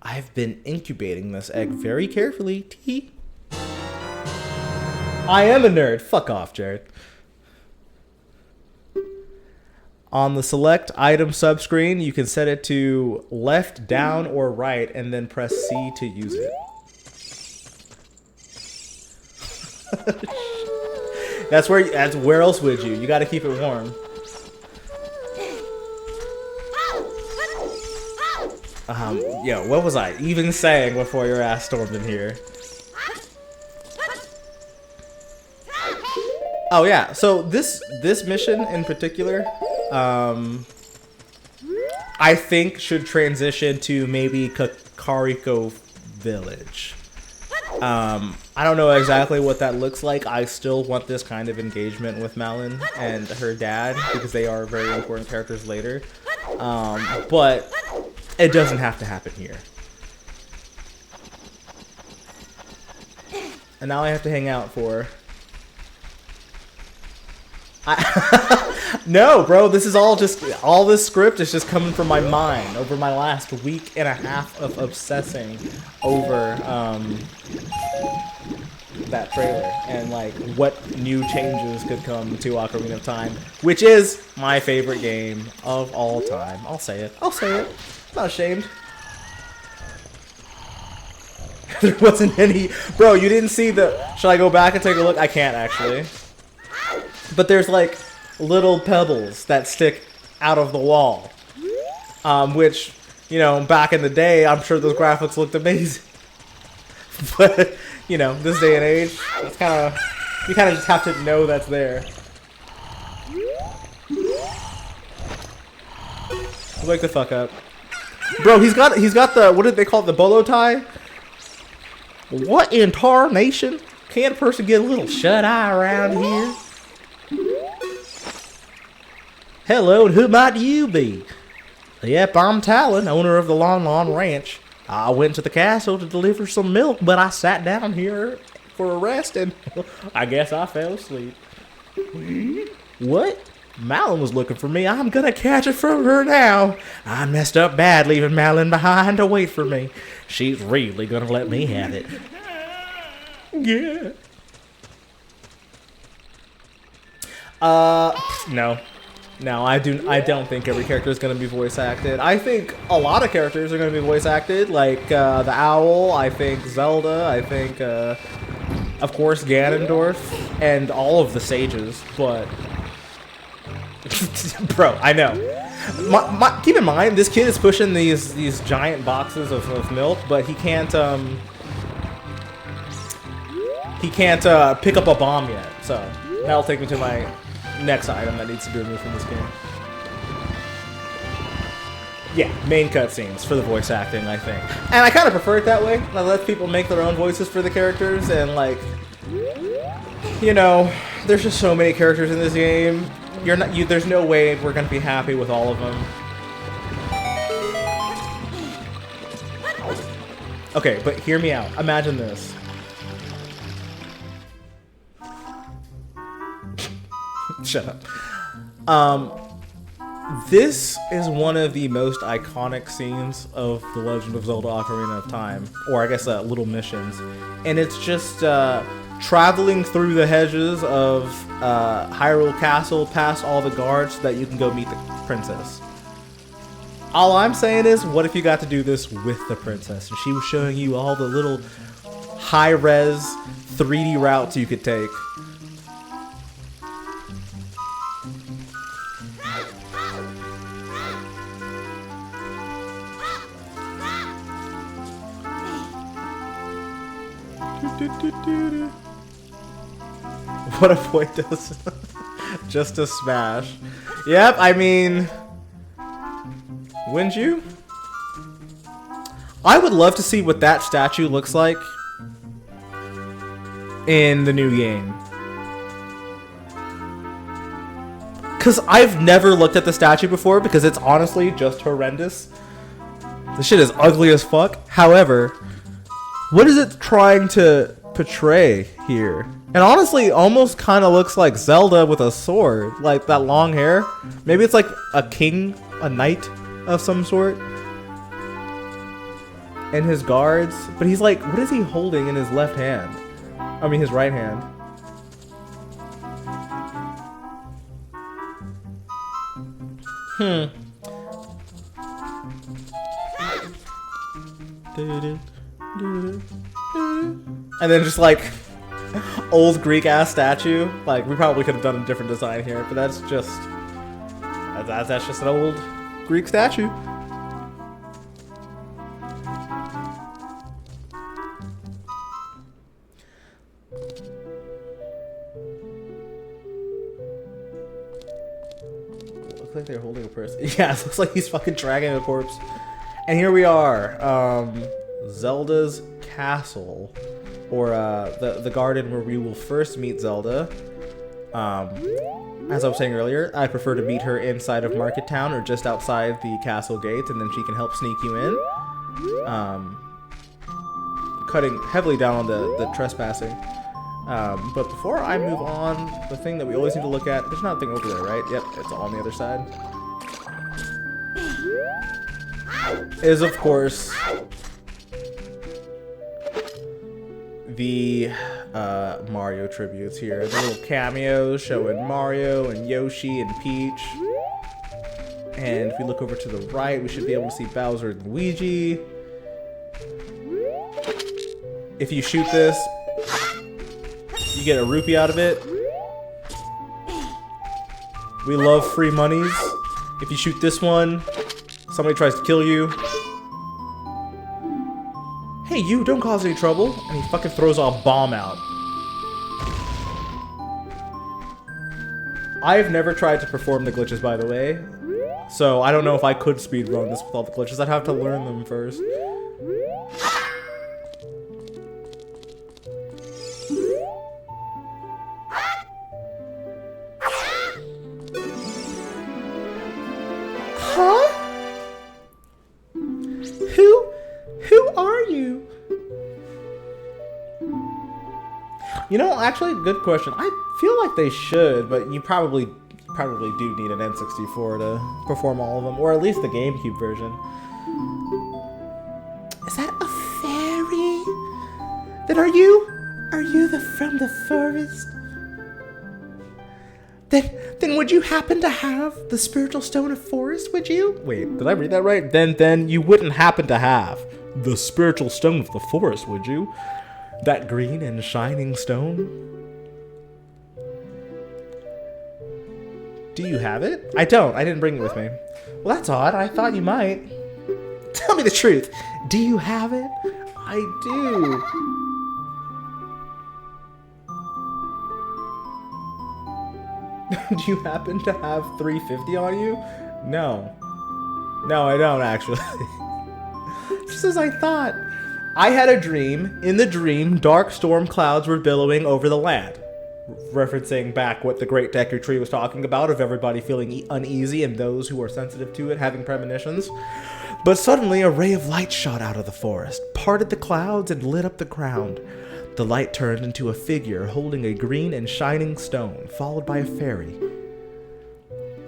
I've been incubating this egg very carefully, teehee. I am a nerd. Fuck off, Jared. On the select item subscreen, you can set it to left, down, or right, and then press C to use it. That's where else would you? You gotta keep it warm. Yo, what was I even saying before your ass stormed in here? Oh yeah, so this mission in particular, I think should transition to maybe Kakariko Village. I don't know exactly what that looks like. I still want this kind of engagement with Malin and her dad, because they are very important characters later. But it doesn't have to happen here. And now I have to hang out for... No, bro, this is all this script is just coming from my mind over my last week and a half of obsessing over that trailer and like what new changes could come to Ocarina of Time, which is my favorite game of all time. I'll say it. I'm not ashamed. There wasn't any... Bro, you didn't see the... Should I go back and take a look? I can't, actually. But there's, like, little pebbles that stick out of the wall. Which, you know, back in the day, I'm sure those graphics looked amazing. But, you know, this day and age, it's kind of, you kind of just have to know that's there. Wake the fuck up. Bro, he's got the, what did they call it, the bolo tie? What in tarnation? Can't a person get a little shut-eye around here? Hello, and who might you be? Yep, I'm Talon, owner of the Lon Lon Ranch. I went to the castle to deliver some milk, but I sat down here for a rest, and I guess I fell asleep. What? Malin was looking for me. I'm gonna catch it from her now. I messed up bad leaving Malin behind to wait for me. She's really gonna let me have it. Yeah. No. No, I don't think every character is going to be voice acted. I think a lot of characters are going to be voice acted, like the Owl, I think Zelda, I think, of course, Ganondorf, and all of the sages, but... Bro, I know. Keep in mind, this kid is pushing these giant boxes of milk, but he can't pick up a bomb yet, so that'll take me to my next item that needs to be removed from this game. Yeah, main cutscenes for the voice acting, I think. And I kind of prefer it that way. That lets people make their own voices for the characters, and like, you know, there's just so many characters in this game. There's no way we're gonna be happy with all of them. Okay, but hear me out. Imagine this. Shut up. This is one of the most iconic scenes of The Legend of Zelda Ocarina of Time, or I guess little missions, and it's just traveling through the hedges of Hyrule Castle past all the guards so that you can go meet the princess. All I'm saying is, what if you got to do this with the princess and she was showing you all the little high-res 3D routes you could take? What a point does just a smash. Yep, I mean, wouldn't you? I would love to see what that statue looks like in the new game. Because I've never looked at the statue before because it's honestly just horrendous. The shit is ugly as fuck. However, what is it trying to portray here? And honestly, almost kind of looks like Zelda with a sword. Like that long hair. Maybe it's like a king, a knight of some sort. And his guards. But he's like, what is he holding in his left hand? I mean, his right hand. And then just like old Greek ass statue. Like we probably could have done a different design here, but that's just an old Greek statue. Looks like they're holding a person. Yeah, it looks like he's fucking dragging a corpse. And here we are, Zelda's castle, or the garden where we will first meet Zelda. As I was saying earlier, I prefer to meet her inside of Market Town or just outside the castle gate, and then she can help sneak you in. Cutting heavily down on the trespassing. But before I move on, the thing that we always need to look at, there's nothing over there, right? Yep, it's all on the other side. Is of course the Mario tributes here. The little cameos showing Mario and Yoshi and Peach. And if we look over to the right, we should be able to see Bowser and Luigi. If you shoot this, you get a rupee out of it. We love free monies. If you shoot this one, somebody tries to kill you. Hey, you, don't cause any trouble. And he fucking throws a bomb out. I've never tried to perform the glitches, by the way. So I don't know if I could speedrun this with all the glitches. I'd have to learn them first. Huh? Who are you? You know, actually, good question. I feel like they should, but you probably do need an N64 to perform all of them, or at least the GameCube version. Is that a fairy? Then are you from the forest? Then would you happen to have the spiritual stone of forest, would you? Wait, did I read that right? Then you wouldn't happen to have the spiritual stone of the forest, would you? That green and shining stone? Do you have it? I don't. I didn't bring it with me. Well, that's odd. I thought you might. Tell me the truth. Do you have it? I do. Do you happen to have 350 on you? No. No, I don't, actually. Just as I thought. I had a dream. In the dream, dark storm clouds were billowing over the land. Referencing back what the Great Deku Tree was talking about, of everybody feeling uneasy and those who are sensitive to it having premonitions. But suddenly a ray of light shot out of the forest, parted the clouds, and lit up the ground. The light turned into a figure holding a green and shining stone, followed by a fairy.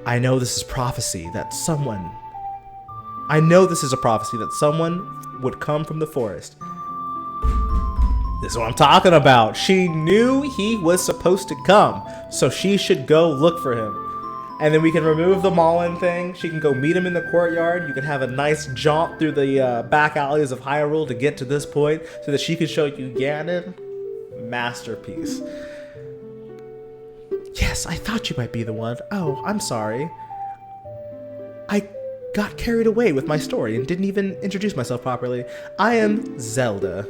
I know this is a prophecy that someone would come from the forest. This is what I'm talking about. She knew he was supposed to come, so she should go look for him. And then we can remove the Mullen thing. She can go meet him in the courtyard. You can have a nice jaunt through the back alleys of Hyrule to get to this point so that she can show you Ganon. Masterpiece. Yes, I thought you might be the one. Oh, I'm sorry. I got carried away with my story and didn't even introduce myself properly. I am Zelda.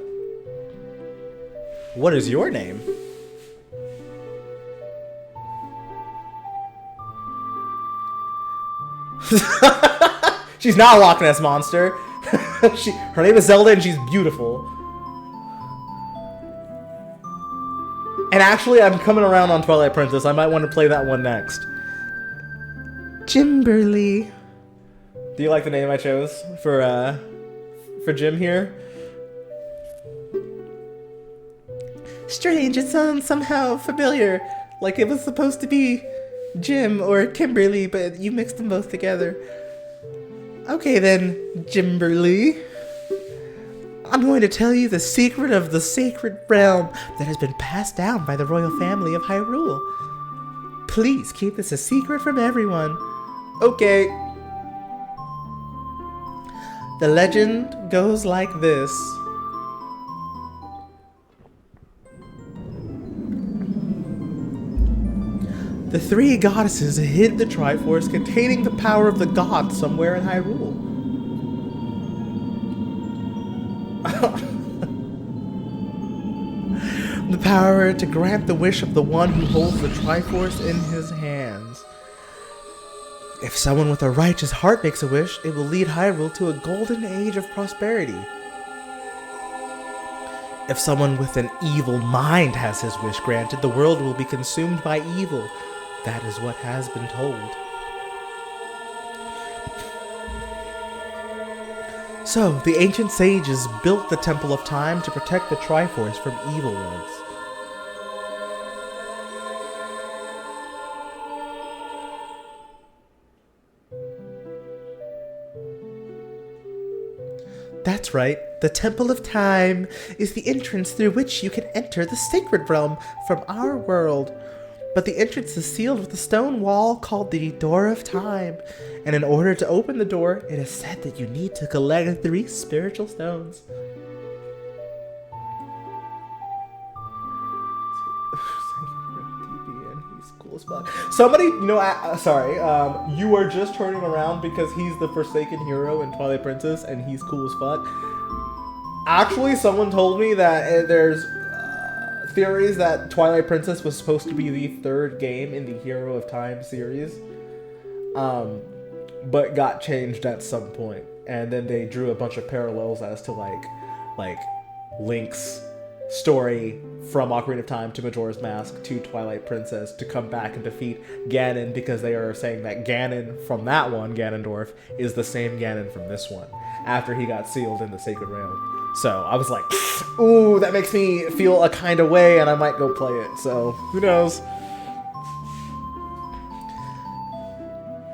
What is your name? She's not a Loch Ness monster. Her name is Zelda and she's beautiful. And actually, I'm coming around on Twilight Princess. I might want to play that one next. Jimberly. Do you like the name I chose for Jim here? Strange, it sounds somehow familiar. Like it was supposed to be Jim or Kimberly, but you mixed them both together. Okay then, Jimberly. I'm going to tell you the secret of the sacred realm that has been passed down by the royal family of Hyrule. Please keep this a secret from everyone. Okay. The legend goes like this. The three goddesses hid the Triforce containing the power of the gods somewhere in Hyrule. The power to grant the wish of the one who holds the Triforce in his hands. If someone with a righteous heart makes a wish, it will lead Hyrule to a golden age of prosperity. If someone with an evil mind has his wish granted, the world will be consumed by evil. That is what has been told. So, the ancient sages built the Temple of Time to protect the Triforce from evil ones. That's right, the Temple of Time is the entrance through which you can enter the sacred realm from our world. But the entrance is sealed with a stone wall called the Door of Time, and in order to open the door, it is said that you need to collect 3 spiritual stones. He's cool as fuck. Somebody, sorry, you are just turning around because he's the Forsaken hero in Twilight Princess, and he's cool as fuck. Actually, someone told me that there's theories that Twilight Princess was supposed to be the third game in the Hyrule of Time series, but got changed at some point, and then they drew a bunch of parallels as to like Link's story from Ocarina of Time to Majora's Mask to Twilight Princess to come back and defeat Ganon, because they are saying that Ganon from that one, Ganondorf, is the same Ganon from this one after he got sealed in the Sacred Realm. So I was like, ooh, that makes me feel a kind of way, and I might go play it. So who knows?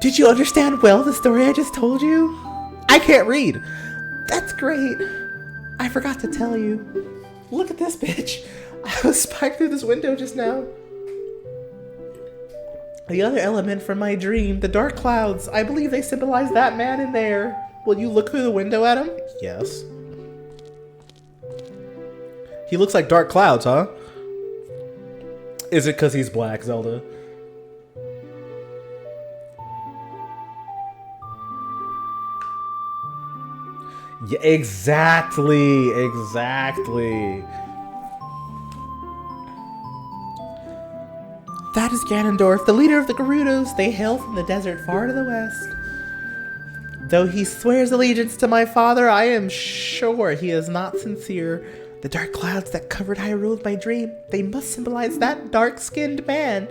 Did you understand well the story I just told you? I can't read. That's great. I forgot to tell you. Look at this bitch. I was spying through this window just now. The other element from my dream, the dark clouds. I believe they symbolize that man in there. Will you look through the window at him? Yes. He looks like dark clouds, huh? Is it because he's black, Zelda? Yeah, exactly. That is Ganondorf, the leader of the Gerudos. They hail from the desert far to the west. Though he swears allegiance to my father, I am sure he is not sincere. The dark clouds that covered Hyrule in my dream, they must symbolize that dark-skinned man.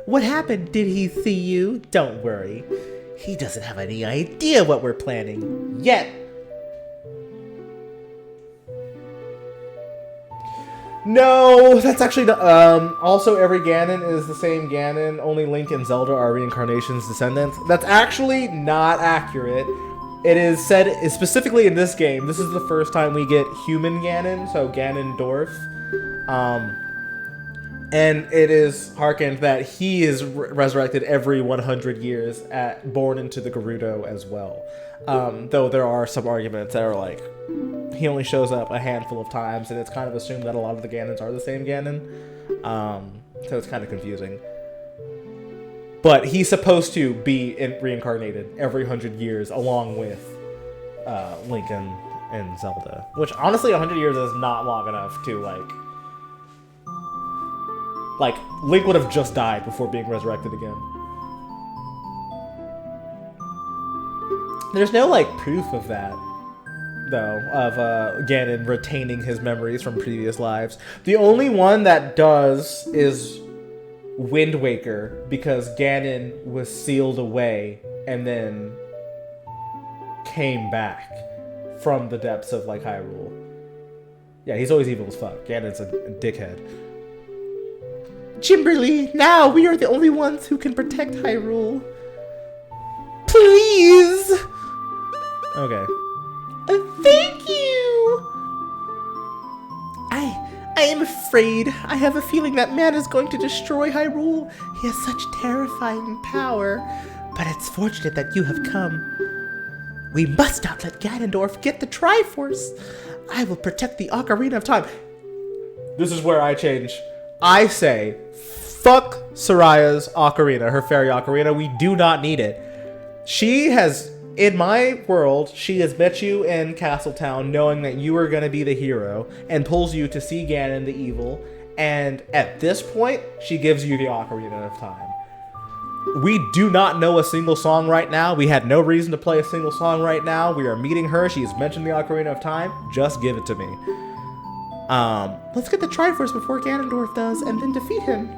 What happened? Did he see you? Don't worry. He doesn't have any idea what we're planning. Yet. No, that's actually not. Also, every Ganon is the same Ganon. Only Link and Zelda are reincarnations, descendants. That's actually not accurate. It is said specifically in this game. This is the first time we get human Ganon, so Ganondorf. And it is hearkened that he is resurrected every 100 years, born into the Gerudo as well. Though there are some arguments that are like, he only shows up a handful of times, and it's kind of assumed that a lot of the Ganons are the same Ganon. So it's kind of confusing. But he's supposed to be reincarnated every 100 years, along with Link and Zelda. Which, honestly, 100 years is not long enough to, like, Link would have just died before being resurrected again. There's no, like, proof of that, though, of Ganon retaining his memories from previous lives. The only one that does is Wind Waker, because Ganon was sealed away and then came back from the depths of, like, Hyrule. Yeah, he's always evil as fuck. Ganon's a dickhead. Kimberly, now we are the only ones who can protect Hyrule. Please! Okay. Thank you! I am afraid. I have a feeling that man is going to destroy Hyrule. He has such terrifying power. But it's fortunate that you have come. We must not let Ganondorf get the Triforce. I will protect the Ocarina of Time. This is where I change. I say, fuck Soraya's ocarina, her fairy ocarina. We do not need it. She has, in my world, she has met you in Castletown knowing that you are going to be the hero and pulls you to see Ganon the evil. And at this point, she gives you the Ocarina of Time. We do not know a single song right now. We had no reason to play a single song right now. We are meeting her. She has mentioned the Ocarina of Time. Just give it to me. Let's get the Triforce before Ganondorf does, and then defeat him.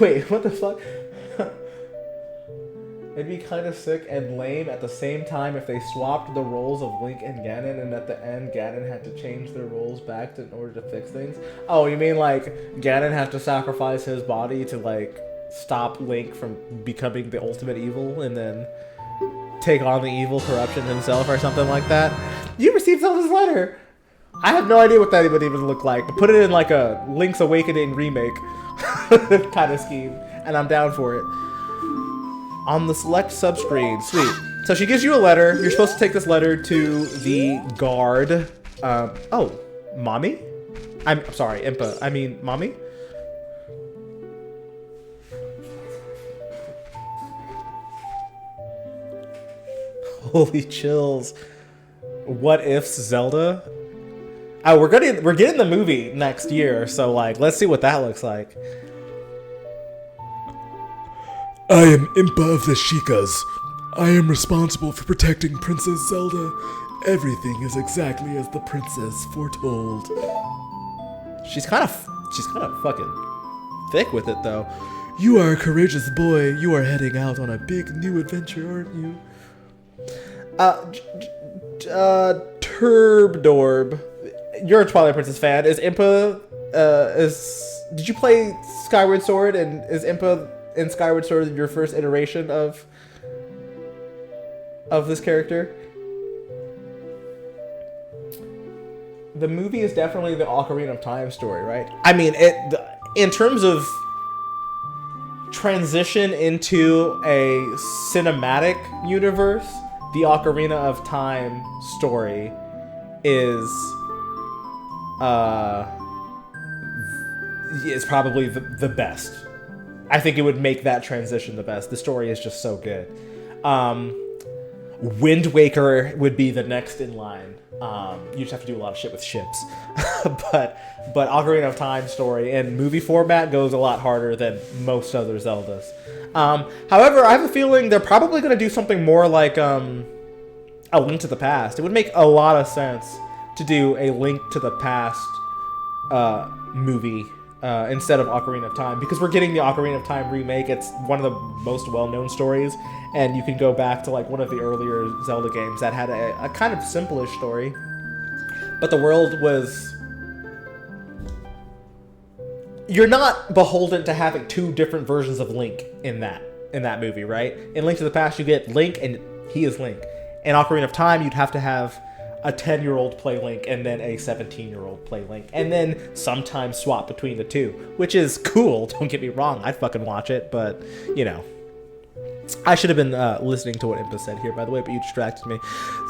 Wait, what the fuck? It'd be kind of sick and lame at the same time if they swapped the roles of Link and Ganon, and at the end Ganon had to change their roles back in order to fix things. Oh, you mean like Ganon had to sacrifice his body to like stop Link from becoming the ultimate evil and then take on the evil corruption himself or something like that? You received Zelda's letter! I have no idea what that would even look like, but put it in like a Link's Awakening remake kind of scheme, and I'm down for it. On the select subscreen. Sweet. So she gives you a letter. You're supposed to take this letter to the guard. Oh, mommy? I'm sorry, Impa. I mean, mommy? Holy chills. What If's Zelda? Oh, we're getting the movie next year, so like let's see what that looks like. I am Impa of the Shikas. I am responsible for protecting Princess Zelda. Everything is exactly as the princess foretold. She's kind of fucking thick with it though. You are a courageous boy. You are heading out on a big new adventure, aren't you? Turbdorb. You're a Twilight Princess fan. Is Impa did you play Skyward Sword, and is Impa in Skyward Sword your first iteration of this character? The movie is definitely the Ocarina of Time story, right? I mean, in terms of transition into a cinematic universe, the Ocarina of Time story is probably the best. I think it would make that transition the best. The story is just so good. Wind Waker would be the next in line. You just have to do a lot of shit with ships. but Ocarina of Time story in movie format goes a lot harder than most other Zeldas. However, I have a feeling they're probably going to do something more like A Link to the Past. It would make a lot of sense to do a Link to the Past movie instead of Ocarina of Time, because we're getting the Ocarina of Time remake. It's one of the most well-known stories, and you can go back to like one of the earlier Zelda games that had a kind of simple-ish story, but the world was... You're not beholden to having two different versions of Link in that movie, right? In Link to the Past, you get Link, and he is Link. In Ocarina of Time, you'd have to have a 10-year-old play Link and then a 17-year-old play Link, and then sometimes swap between the two, which is cool, don't get me wrong. I'd fucking watch it, but, you know. I should have been listening to what Impa said here, by the way, but you distracted me.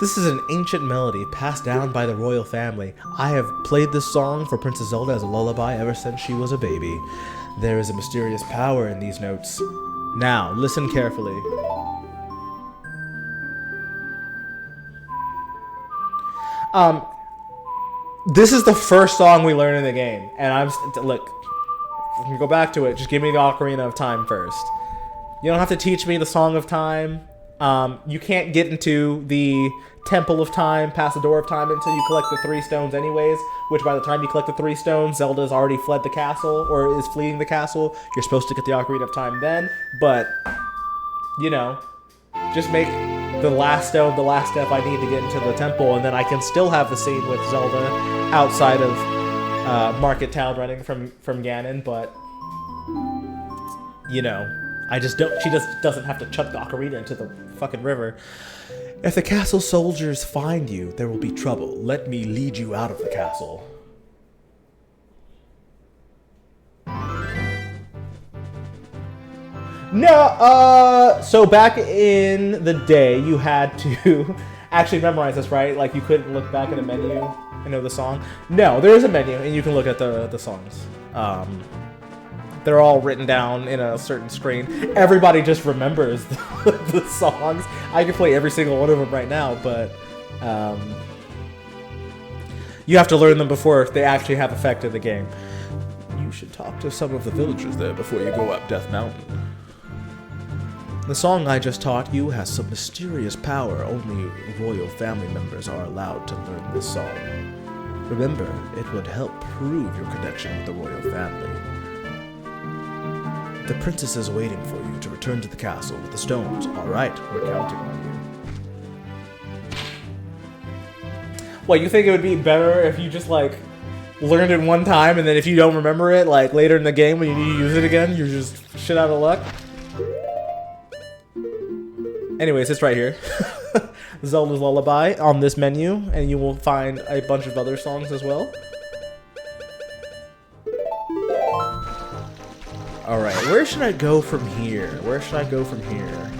This is an ancient melody passed down by the royal family. I have played this song for Princess Zelda as a lullaby ever since she was a baby. There is a mysterious power in these notes. Now, listen carefully. This is the first song we learn in the game, and look, we can go back to it. Just give me the Ocarina of Time first. You don't have to teach me the Song of Time. You can't get into the Temple of Time, past the Door of Time, until you collect the 3 stones anyways, which by the time you collect the 3 stones, Zelda's already fled the castle, or is fleeing the castle. You're supposed to get the Ocarina of Time then, but, you know, just make the last stone the last step I need to get into the temple, and then I can still have the scene with Zelda outside of Market Town running from Ganon, but, you know... she just doesn't have to chuck the ocarina into the fucking river. If the castle soldiers find you, there will be trouble. Let me lead you out of the castle. No, so back in the day, you had to actually memorize this, right? Like, you couldn't look back at a menu and know the song. No, there is a menu, and you can look at the songs. They're all written down in a certain screen. Everybody just remembers the songs. I can play every single one of them right now, but you have to learn them before they actually have effect in the game. You should talk to some of the villagers there before you go up Death Mountain. The song I just taught you has some mysterious power. Only royal family members are allowed to learn this song. Remember, it would help prove your connection with the royal family. The princess is waiting for you to return to the castle with the stones. All right, we're counting on you. What, you think it would be better if you just, like, learned it one time, and then if you don't remember it, like, later in the game when you need to use it again, you're just shit out of luck? Anyways, it's right here. Zelda's Lullaby on this menu, and you will find a bunch of other songs as well. Alright, where should I go from here? Where should I go from here?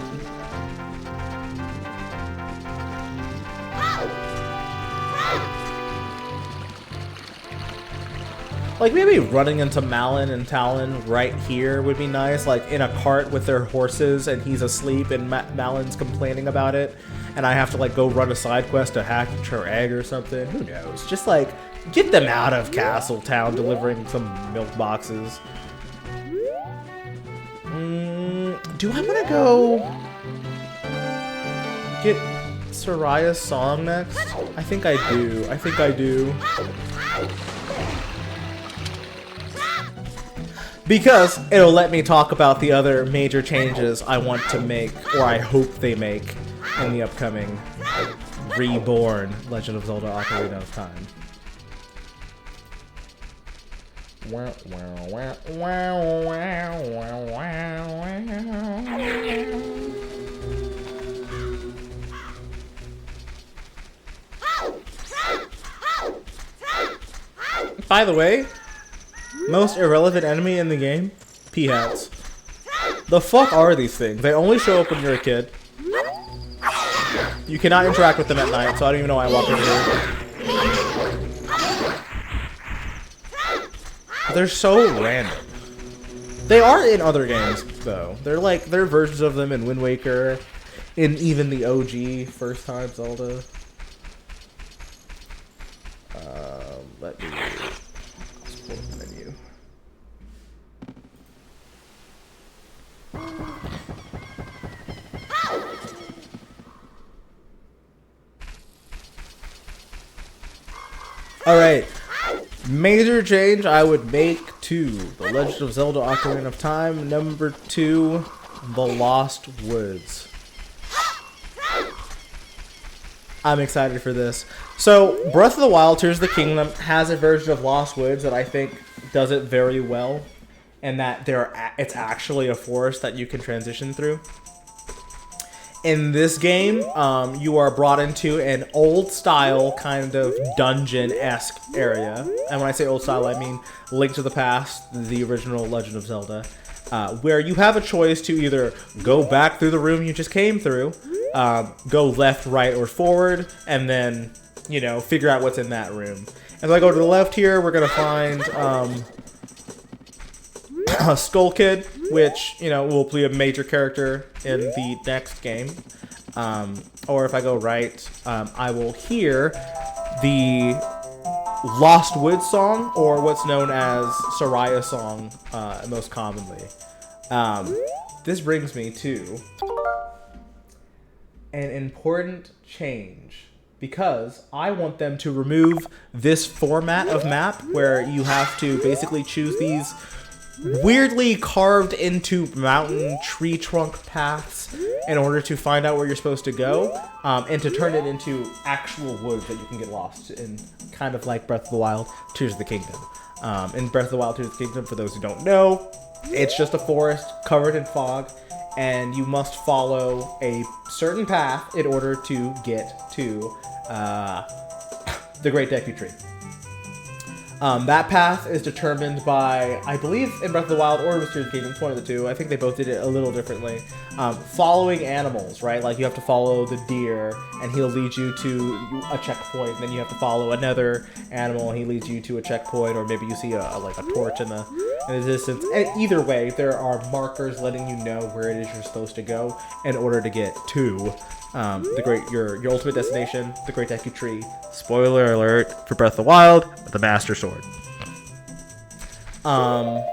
Like, maybe running into Malin and Talon right here would be nice, like in a cart with their horses and he's asleep and Malin's complaining about it, and I have to like go run a side quest to hatch her egg or something. Who knows? Just like, get them out of Castle Town delivering some milk boxes. Do I want to go get Soraya's song next? I think I do. I think I do. Because it'll let me talk about the other major changes I want to make, or I hope they make, in the upcoming Reborn Legend of Zelda Ocarina of Time. By the way, most irrelevant enemy in the game? Peahats. The fuck are these things? They only show up when you're a kid. You cannot interact with them at night, so I don't even know why I walked over here. They're so random. They are in other games, though. They're versions of them in Wind Waker, in even the OG first time Zelda. Let me pull the menu. Alright. Major change I would make to The Legend of Zelda Ocarina of Time. Number 2, The Lost Woods. I'm excited for this. So, Breath of the Wild, Tears of the Kingdom has a version of Lost Woods that I think does it very well. And that it's actually a forest that you can transition through. In this game, you are brought into an old-style kind of dungeon-esque area. And when I say old-style, I mean Link to the Past, the original Legend of Zelda. Where you have a choice to either go back through the room you just came through, go left, right, or forward, and then, you know, figure out what's in that room. As I go to the left here, we're going to find Skull Kid, which, you know, will play a major character in the next game. Or if I go right, I will hear the Lost Woods song, or what's known as Soraya's song, most commonly. This brings me to an important change, because I want them to remove this format of map where you have to basically choose these weirdly carved into mountain tree trunk paths in order to find out where you're supposed to go, and to turn it into actual woods that you can get lost in, kind of like Breath of the Wild, Tears of the Kingdom. In Breath of the Wild, Tears of the Kingdom, for those who don't know, it's just a forest covered in fog, and you must follow a certain path in order to get to the Great Deku Tree. That path is determined by, I believe, in Breath of the Wild or Tears of the Kingdom, it's one of the two. I think they both did it a little differently. Following animals, right? Like, you have to follow the deer, and he'll lead you to a checkpoint. Then you have to follow another animal, and he leads you to a checkpoint. Or maybe you see a torch in the distance. And either way, there are markers letting you know where it is you're supposed to go in order to get to your ultimate destination, the Great Deku Tree. Spoiler alert for Breath of the Wild, the Master Sword. Let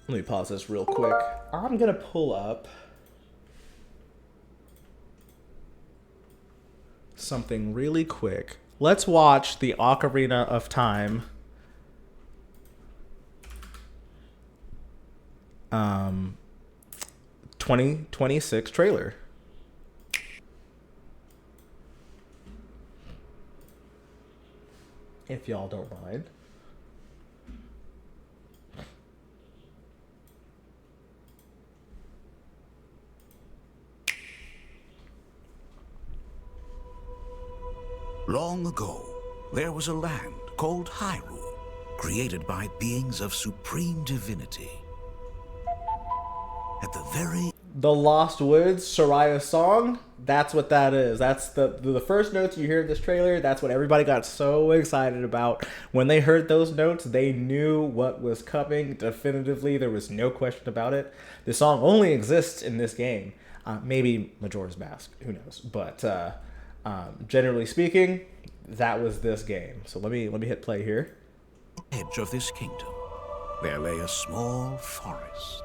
me pause this real quick. I'm gonna pull up something really quick. Let's watch the Ocarina of Time 2026 trailer. If y'all don't mind. Long ago, there was a land called Hyrule, created by beings of supreme divinity. At the very The Lost Woods, Soraya's song, that's what that is. That's the first notes you hear in this trailer. That's what everybody got so excited about. When they heard those notes, they knew what was coming definitively. There was no question about it. The song only exists in this game. Maybe Majora's Mask, who knows? But generally speaking, that was this game. So let me hit play here. Edge of this kingdom, there lay a small forest.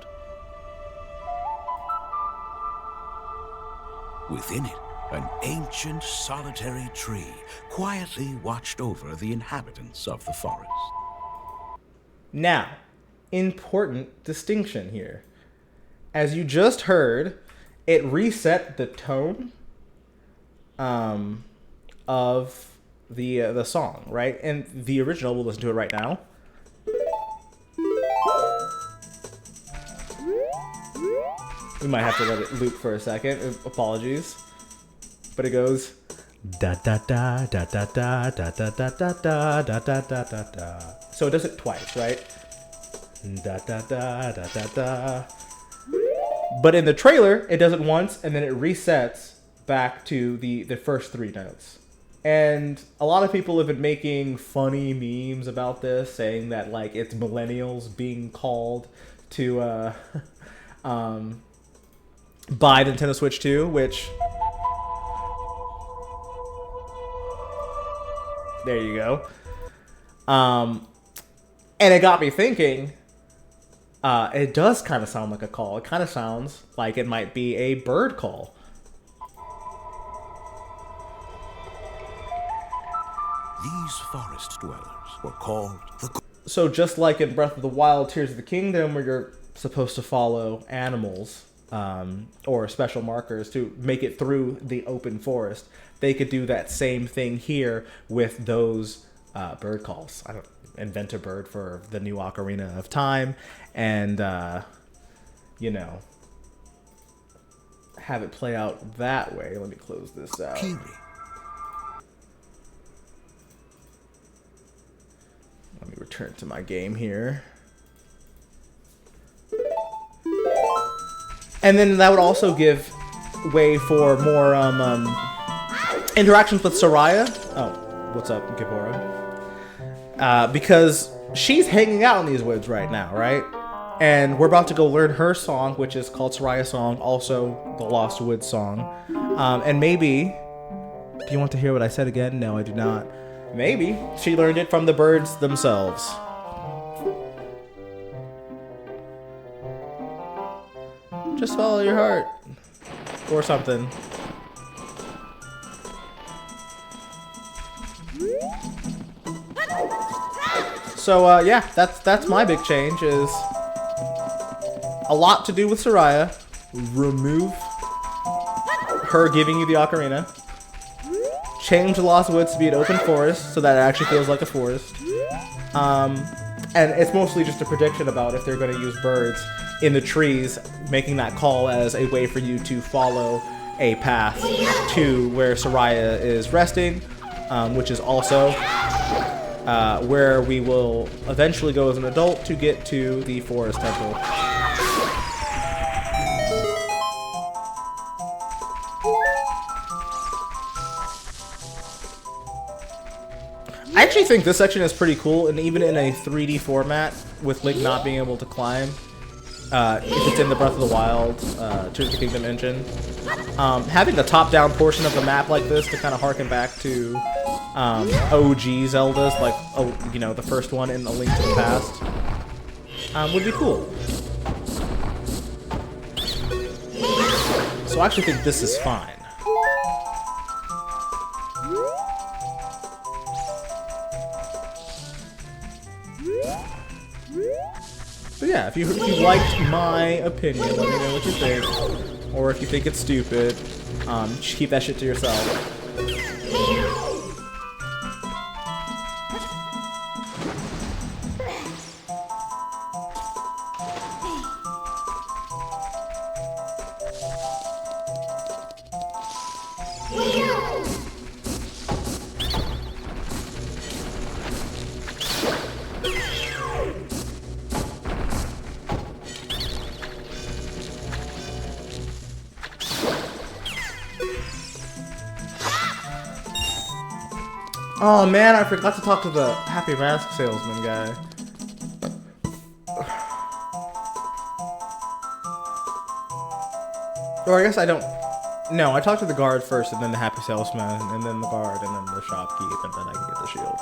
Within it, an ancient solitary tree quietly watched over the inhabitants of the forest. Now, important distinction here. As you just heard, it reset the tone of the song, right? And the original, we'll listen to it right now. We might have to let it loop for a second. Apologies. But it goes da da da da da da da da da da da da da da da da. So it does it twice, right? Da da da da da da. But in the trailer, it does it once and then it resets back to the first three notes. And a lot of people have been making funny memes about this, saying that like it's millennials being called to buy Nintendo Switch 2, which there you go. And it got me thinking, it does kind of sound like a call. It kind of sounds like it might be a bird call. These forest dwellers were called the... So just like in Breath of the Wild, Tears of the Kingdom, where you're supposed to follow animals or special markers to make it through the open forest, they could do that same thing here with those bird calls. I don't invent a bird for the new Ocarina of Time and, you know, have it play out that way. Let me close this out. Kiri. Let me return to my game here. And then that would also give way for more interactions with Soraya. Oh, what's up, Gibora? Because she's hanging out in these woods right now, right? And we're about to go learn her song, which is called Soraya's Song, also the Lost Woods song. And maybe... Do you want to hear what I said again? No, I do not. Maybe she learned it from the birds themselves. Just follow your heart. Or something. So, yeah, that's my big change, is a lot to do with Soraya. Remove her giving you the ocarina. Change the Lost Woods to be an open forest so that it actually feels like a forest. And it's mostly just a prediction about if they're going to use birds in the trees, making that call as a way for you to follow a path to where Soraya is resting, which is also where we will eventually go as an adult to get to the forest temple. I actually think this section is pretty cool, and even in a 3D format, with Link not being able to climb, if it's in the Breath of the Wild, Tears of the Kingdom engine, having the top-down portion of the map like this to kind of harken back to OG Zeldas, like, you know, the first one in A Link to the Past, would be cool. So I actually think this is fine. But yeah, if you liked my opinion, let me know what you think. Or if you think it's stupid, just keep that shit to yourself. Oh man, I forgot to talk to the Happy Mask salesman guy. Or I guess I don't. No, I talked to the guard first, and then the Happy Salesman, and then the guard, and then the shopkeep, and then I can get the shield.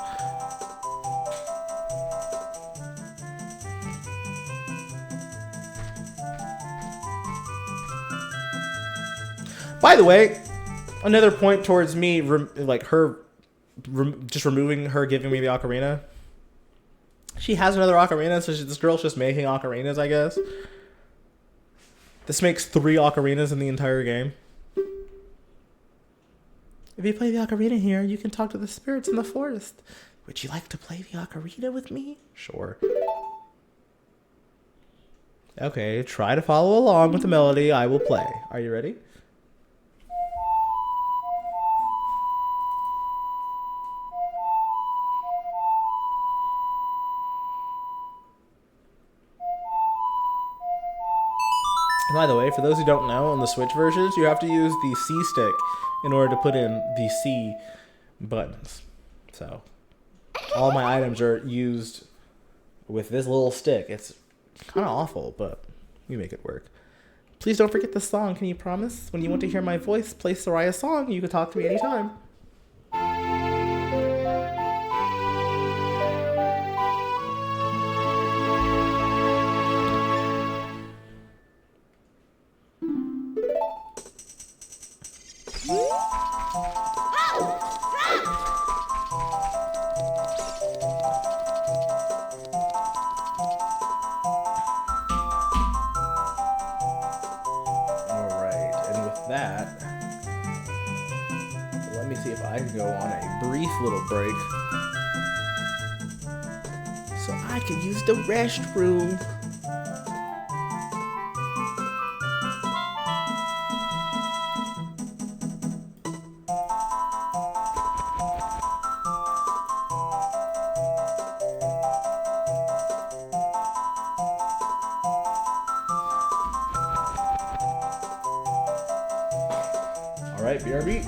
By the way, another point towards me, just removing her, giving me the ocarina. She has another ocarina, so this girl's just making ocarinas, I guess. This makes 3 ocarinas in the entire game. If you play the ocarina here, you can talk to the spirits in the forest. Would you like to play the ocarina with me? Sure. Okay, try to follow along with the melody. I will play. Are you ready? And by the way, for those who don't know, on the Switch versions, you have to use the C stick in order to put in the C buttons. So, all my items are used with this little stick. It's kind of awful, but we make it work. Please don't forget the song. Can you promise? When you want to hear my voice play Soraya's song, you can talk to me anytime. That, let me see if I can go on a brief little break so I can use the restroom. Alright, BRB.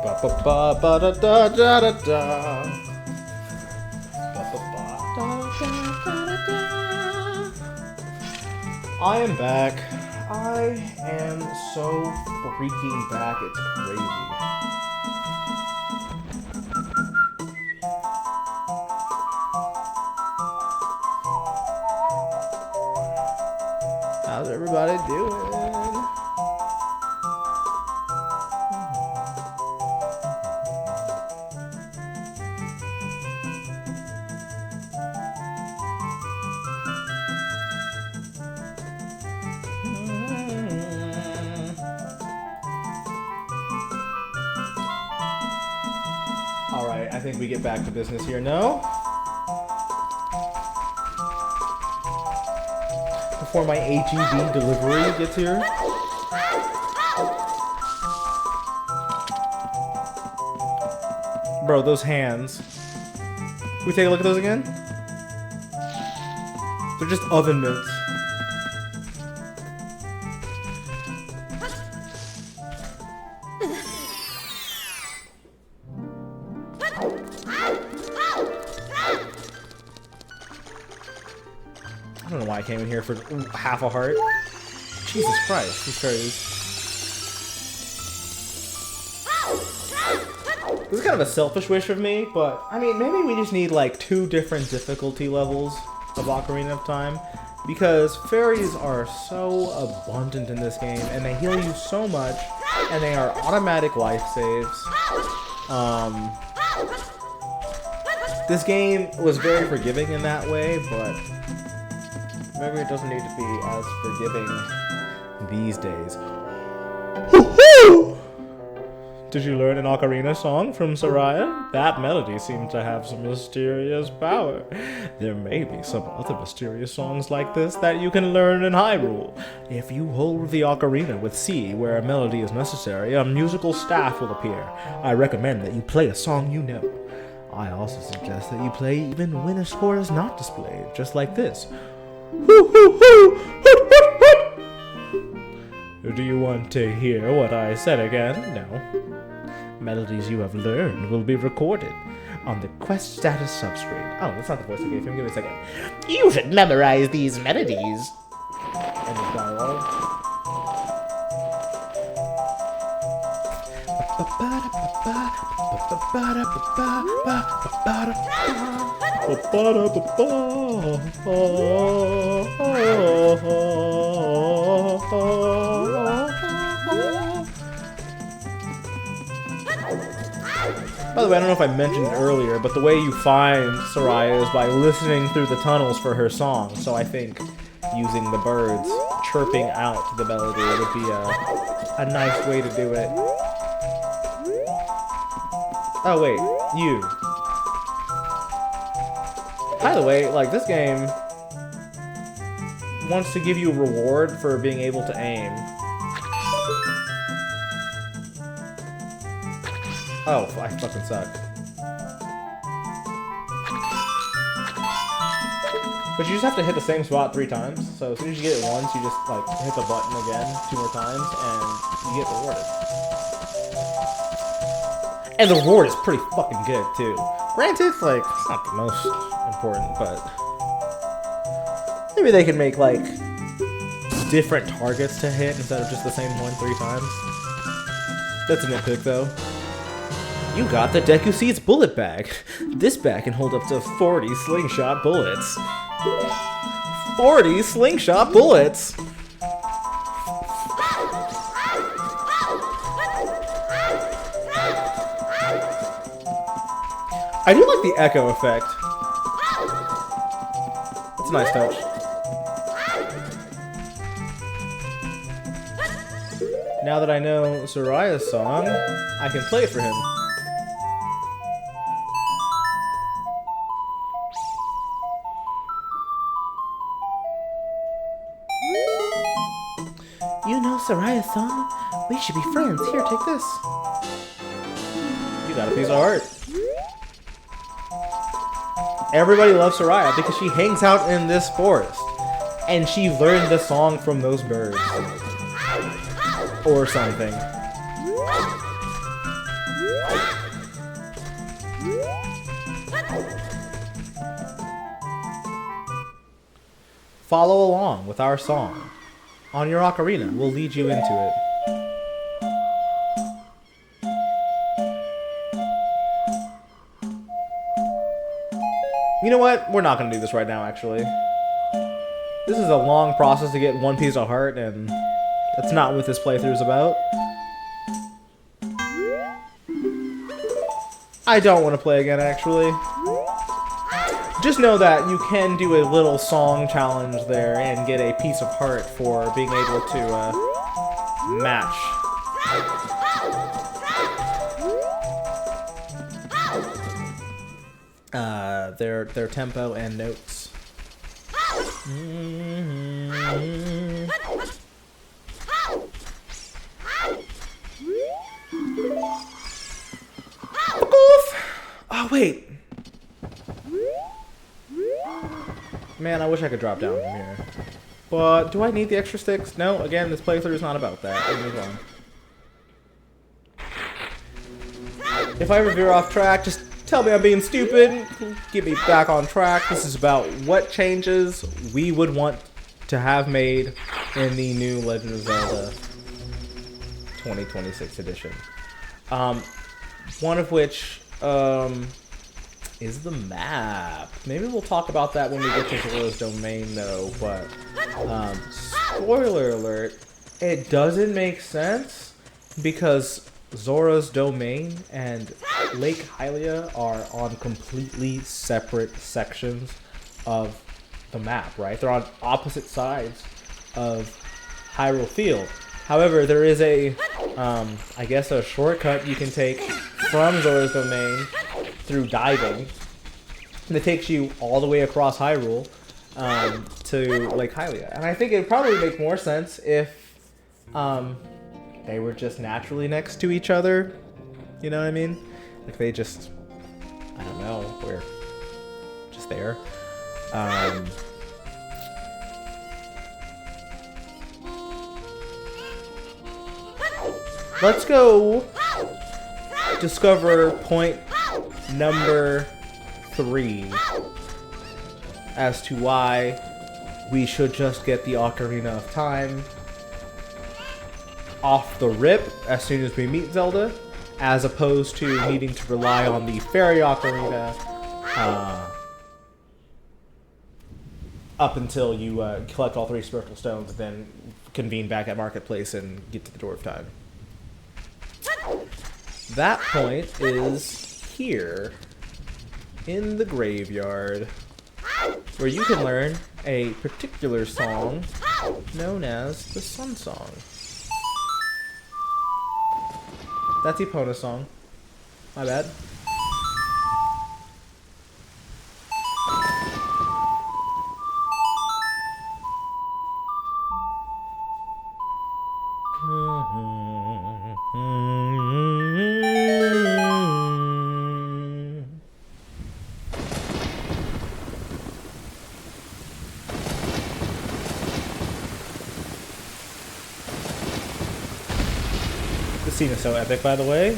Ba ba ba ba da da da da da. Ba ba ba da da da da da. I am back. I am so freaking back. It's crazy. How's everybody doing? Alright, I think we get back to business here, no? Before my AGV delivery gets here. Bro, those hands. Can we take a look at those again? They're just oven mitts. I don't know why I came in here for half a heart. Jesus Christ, these fairies. This is kind of a selfish wish of me, but I mean, maybe we just need like 2 different difficulty levels of Ocarina of Time, because fairies are so abundant in this game, and they heal you so much, and they are automatic life saves. This game was very forgiving in that way, but maybe it doesn't need to be as forgiving these days. Did you learn an ocarina song from Soraya? That melody seems to have some mysterious power. There may be some other mysterious songs like this that you can learn in Hyrule. If you hold the ocarina with C where a melody is necessary, a musical staff will appear. I recommend that you play a song you know. I also suggest that you play even when a score is not displayed, just like this. Do you want to hear what I said again? No. Melodies you have learned will be recorded on the quest status subscreen. Oh, that's not the voice I gave him. Give me a second. You should memorize these melodies. End of dialogue. By the way, I don't know if I mentioned it earlier, but the way you find Soraya is by listening through the tunnels for her song, so I think using the birds chirping out the melody would be a nice way to do it. Oh wait, you. By the way, like, this game wants to give you a reward for being able to aim. Oh, I fucking suck. But you just have to hit the same spot 3 times. So as soon as you get it once, you just like hit the button again 2 more times, and you get rewarded. And the reward is pretty fucking good too. Granted, like, it's not the most important, but maybe they can make like different targets to hit instead of just the same one 3 times. That's a nitpick though. You got the Deku Seeds bullet bag. This bag can hold up to 40 slingshot bullets. 40 slingshot bullets! I do like the echo effect. It's a nice touch. Now that I know Soraya's song, I can play it for him. You know Soraya's song? We should be friends. Here, take this. You got a piece of heart. Everybody loves Soraya because she hangs out in this forest. And she learned the song from those birds. Or something. Follow along with our song. On your ocarina, we'll lead you into it. You know what? We're not going to do this right now, actually. This is a long process to get one piece of heart, and that's not what this playthrough is about. I don't want to play again, actually. Just know that you can do a little song challenge there and get a piece of heart for being able to match. Their tempo and notes. Oh wait. Man, I wish I could drop down from here. But do I need the extra sticks? No, again, this playthrough is not about that. Let's move on. If I ever veer off track, just tell me I'm being stupid. Get me back on track. This is about what changes we would want to have made in the new Legend of Zelda 2026 edition. One of which is the map. Maybe we'll talk about that when we get to Zora's Domain, though. But spoiler alert, it doesn't make sense because Zora's Domain and Lake Hylia are on completely separate sections of the map, right? They're on opposite sides of Hyrule Field. However, there is a, I guess, a shortcut you can take from Zora's Domain through diving. And it takes you all the way across Hyrule to Lake Hylia. And I think it would probably make more sense if they were just naturally next to each other. You know what I mean? Like they just, I don't know, we're just there. Let's go discover point number 3 as to why we should just get the Ocarina of Time off the rip as soon as we meet Zelda, as opposed to needing to rely on the Fairy Ocarina up until you collect all 3 Spiritual Stones and then convene back at Marketplace and get to the Door of Time. That point is here in the graveyard, where you can learn a particular song known as the Sun Song. That's Epona's song. My bad. This scene is so epic, by the way.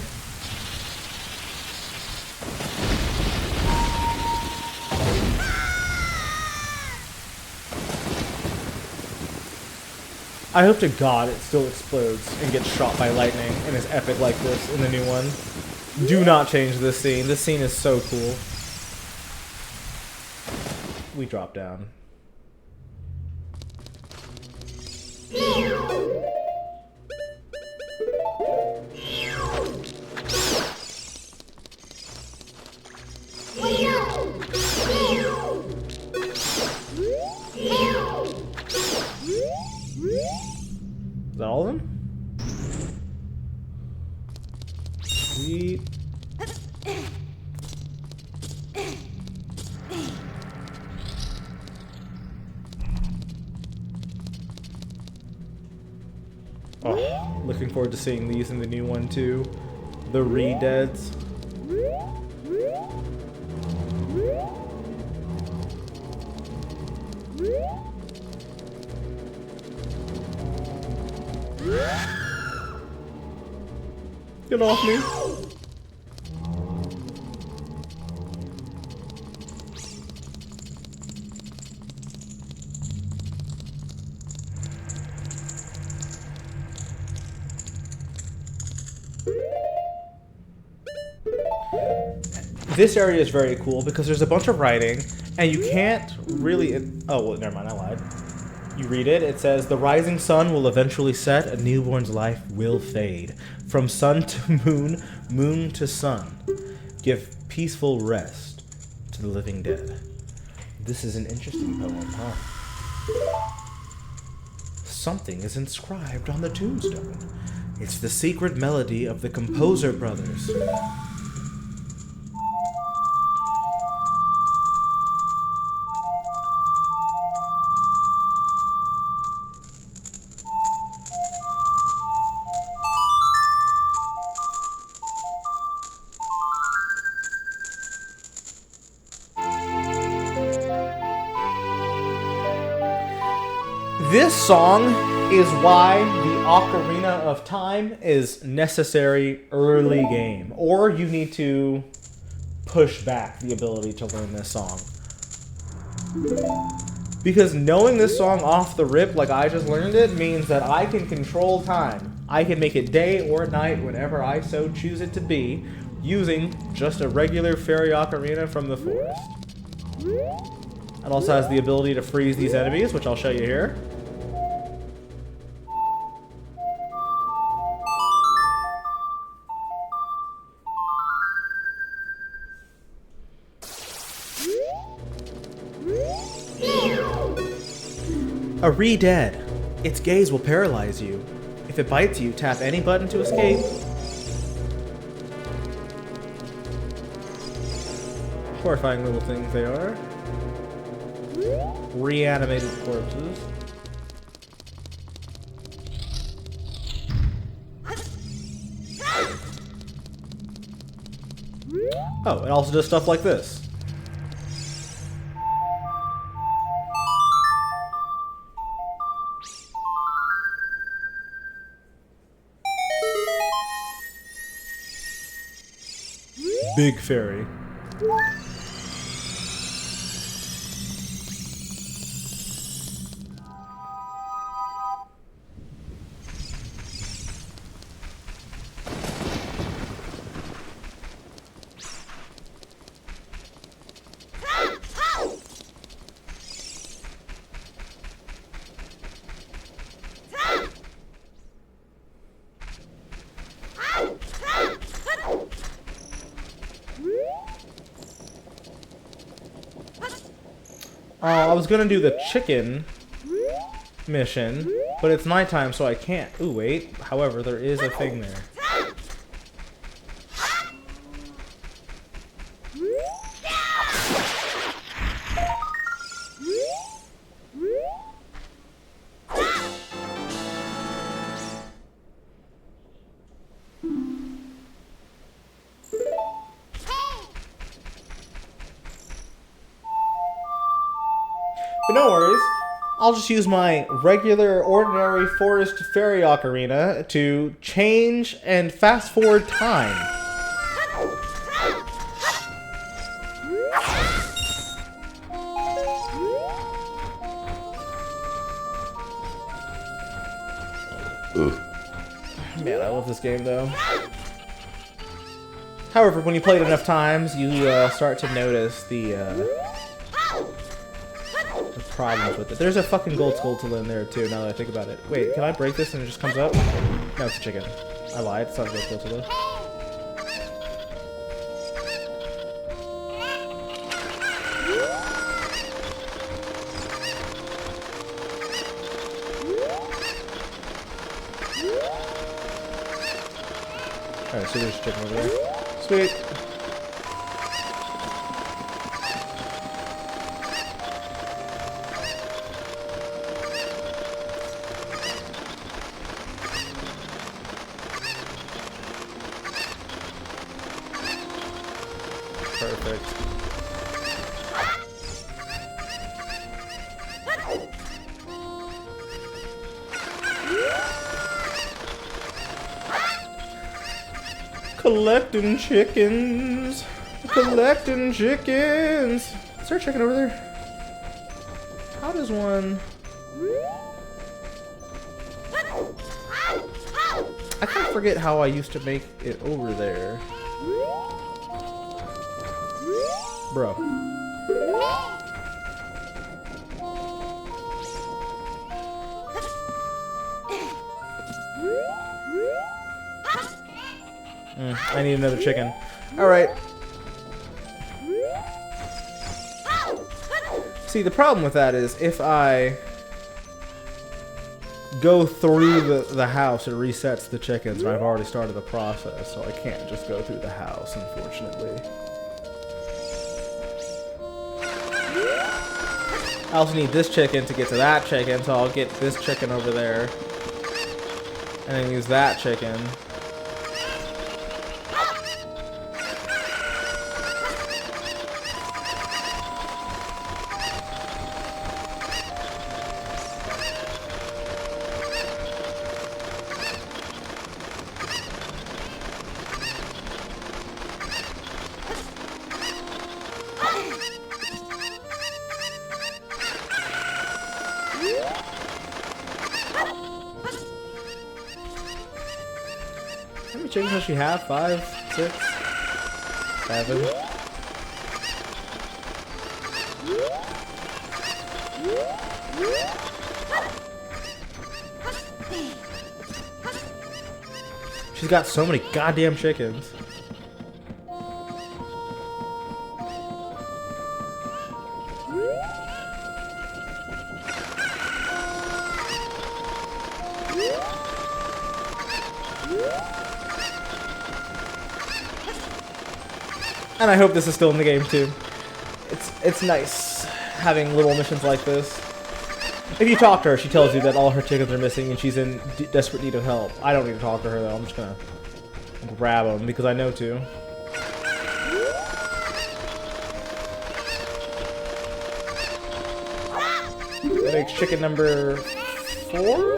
I hope to God it still explodes and gets shot by lightning and is epic like this in the new one. Do not change this scene. This scene is so cool. We drop down. Is that all of them? Sweet. Oh, looking forward to seeing these in the new one too. The Re-Deads. Get off me. This area is very cool because there's a bunch of writing, and you can't really... Oh, well, never mind, I lied. You read it, it says, "The rising sun will eventually set, a newborn's life will fade. From sun to moon, moon to sun. Give peaceful rest to the living dead." This is an interesting poem, huh? Something is inscribed on the tombstone. It's the secret melody of the Composer Brothers. This song is why the Ocarina of Time is necessary early game, or you need to push back the ability to learn this song. Because knowing this song off the rip like I just learned it means that I can control time. I can make it day or night whenever I so choose it to be, using just a regular fairy ocarina from the forest. It also has the ability to freeze these enemies, which I'll show you here. A Re-Dead. Its gaze will paralyze you. If it bites you, tap any button to escape. Horrifying little things they are. Reanimated corpses. Oh, it also does stuff like this. Big fairy. I was gonna do the chicken mission, but it's nighttime, so I can't. Ooh, wait. However, there is a thing there. But no worries, I'll just use my regular, ordinary forest fairy ocarina to change and fast forward time. Man, I love this game though. However, when you play it enough times, you start to notice the problems with it. There's a fucking gold skull in there too, now that I think about it. Wait, can I break this and it just comes up? No, it's a chicken. I lied, it's not a gold skull. Alright, so there's a chicken over there. Sweet. Collecting chickens. Collecting chickens. Is there a chicken over there? How does one... I kind of forget how I used to make it over there. Bro. I need another chicken. Alright. See, the problem with that is if I go through the house, it resets the chickens, and I've already started the process, so I can't just go through the house, unfortunately. I also need this chicken to get to that chicken, so I'll get this chicken over there. And then use that chicken. How many chickens does she have? 5, 6, 7. She's got so many goddamn chickens. And I hope this is still in the game too. It's nice having little missions like this. If you talk to her, she tells you that all her chickens are missing and she's in desperate need of help. I don't need to talk to her though. I'm just gonna grab them because I know to. That makes chicken number 4?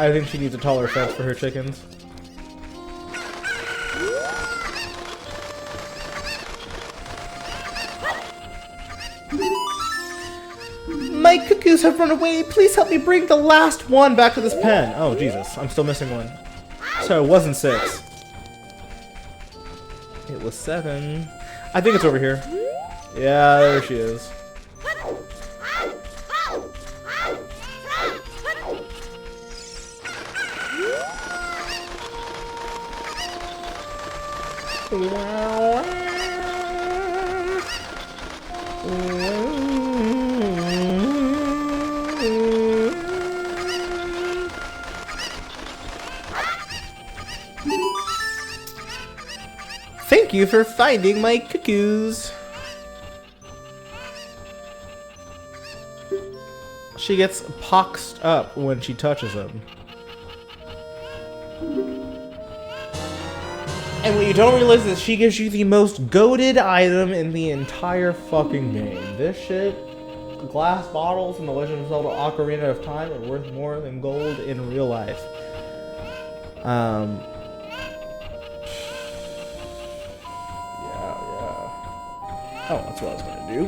I think she needs a taller fence for her chickens. My cuckoos have run away. Please help me bring the last one back to this pen. Oh, Jesus. I'm still missing one. So it wasn't 6. It was 7. I think it's over here. Yeah, there she is. Thank you for finding my cuckoos. She gets poxed up when she touches them. And what you don't realize is she gives you the most goated item in the entire fucking game. This shit, glass bottles in the Legend of Zelda Ocarina of Time are worth more than gold in real life. Yeah. Oh, that's what I was gonna do.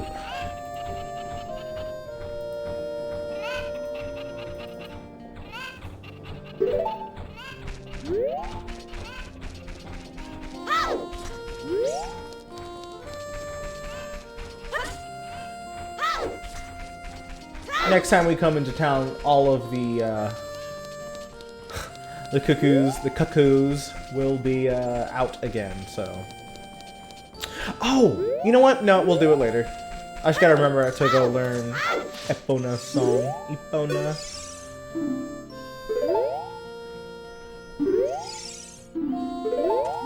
Next time we come into town, all of the cuckoos will be out again. So, oh, you know what? No, we'll do it later. I just gotta remember to go learn Epona's song. Epona.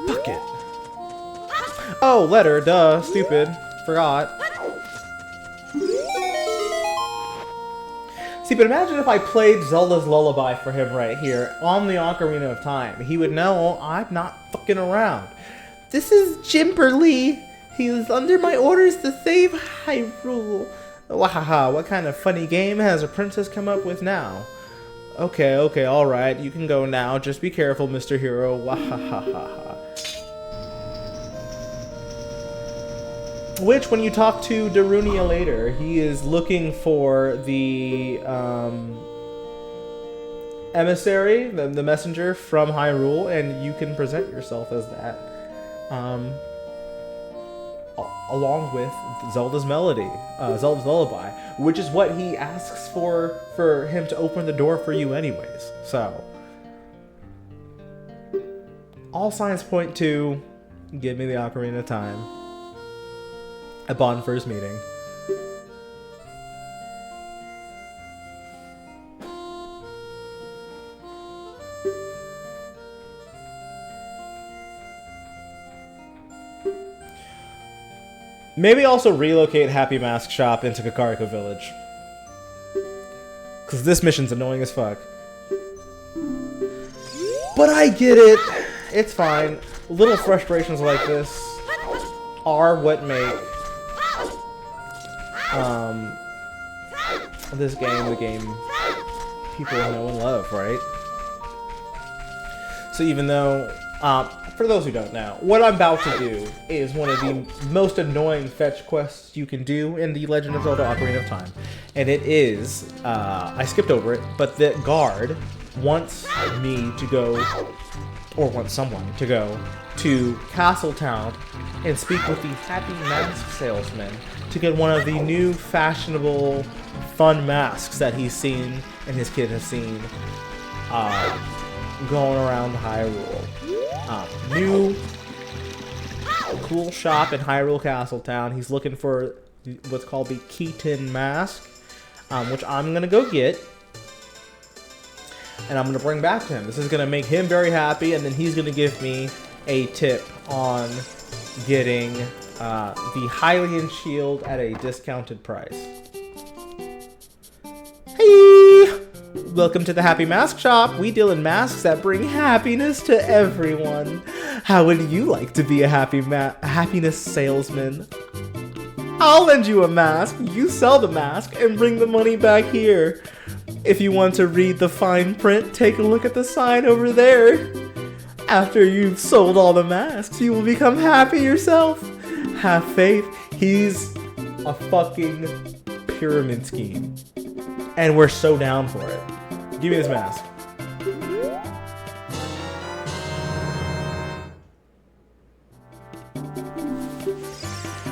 Fuck it. Oh, letter. Duh. Stupid. Forgot. See, but imagine if I played Zelda's Lullaby for him right here on the Ocarina of Time. He would know I'm not fucking around. This is Jimberly. He is under my orders to save Hyrule. Wahaha, what kind of funny game has a princess come up with now? Okay, alright, you can go now. Just be careful, Mr. Hero. Wahahaha. Which, when you talk to Darunia later, he is looking for the emissary, the messenger from Hyrule, and you can present yourself as that. Along with Zelda's melody, Zelda's lullaby, which is what he asks for him to open the door for you anyways. So, all signs point to give me the Ocarina of Time upon first meeting. Maybe also relocate Happy Mask Shop into Kakariko Village. Because this mission's annoying as fuck. But I get it. It's fine. Little frustrations like this are what make this game the game people know and love, right? So even though, for those who don't know, what I'm about to do is one of the most annoying fetch quests you can do in the Legend of Zelda Ocarina of Time. And it is, I skipped over it, but the guard wants me to go, or wants someone to go, to Castle Town and speak with the Happy Mask salesman to get one of the new fashionable fun masks that he's seen and his kid has seen going around Hyrule. New cool shop in Hyrule Castle Town. He's looking for what's called the Keaton mask, which I'm gonna go get, and I'm gonna bring back to him. This is gonna make him very happy, and then he's gonna give me a tip on getting the Hylian shield at a discounted price. Hey! Welcome to the Happy Mask Shop. We deal in masks that bring happiness to everyone. How would you like to be a happiness salesman? I'll lend you a mask. You sell the mask and bring the money back here. If you want to read the fine print, take a look at the sign over there. After you've sold all the masks, you will become happy yourself. Have faith. He's a fucking pyramid scheme. And we're so down for it. Give me this mask.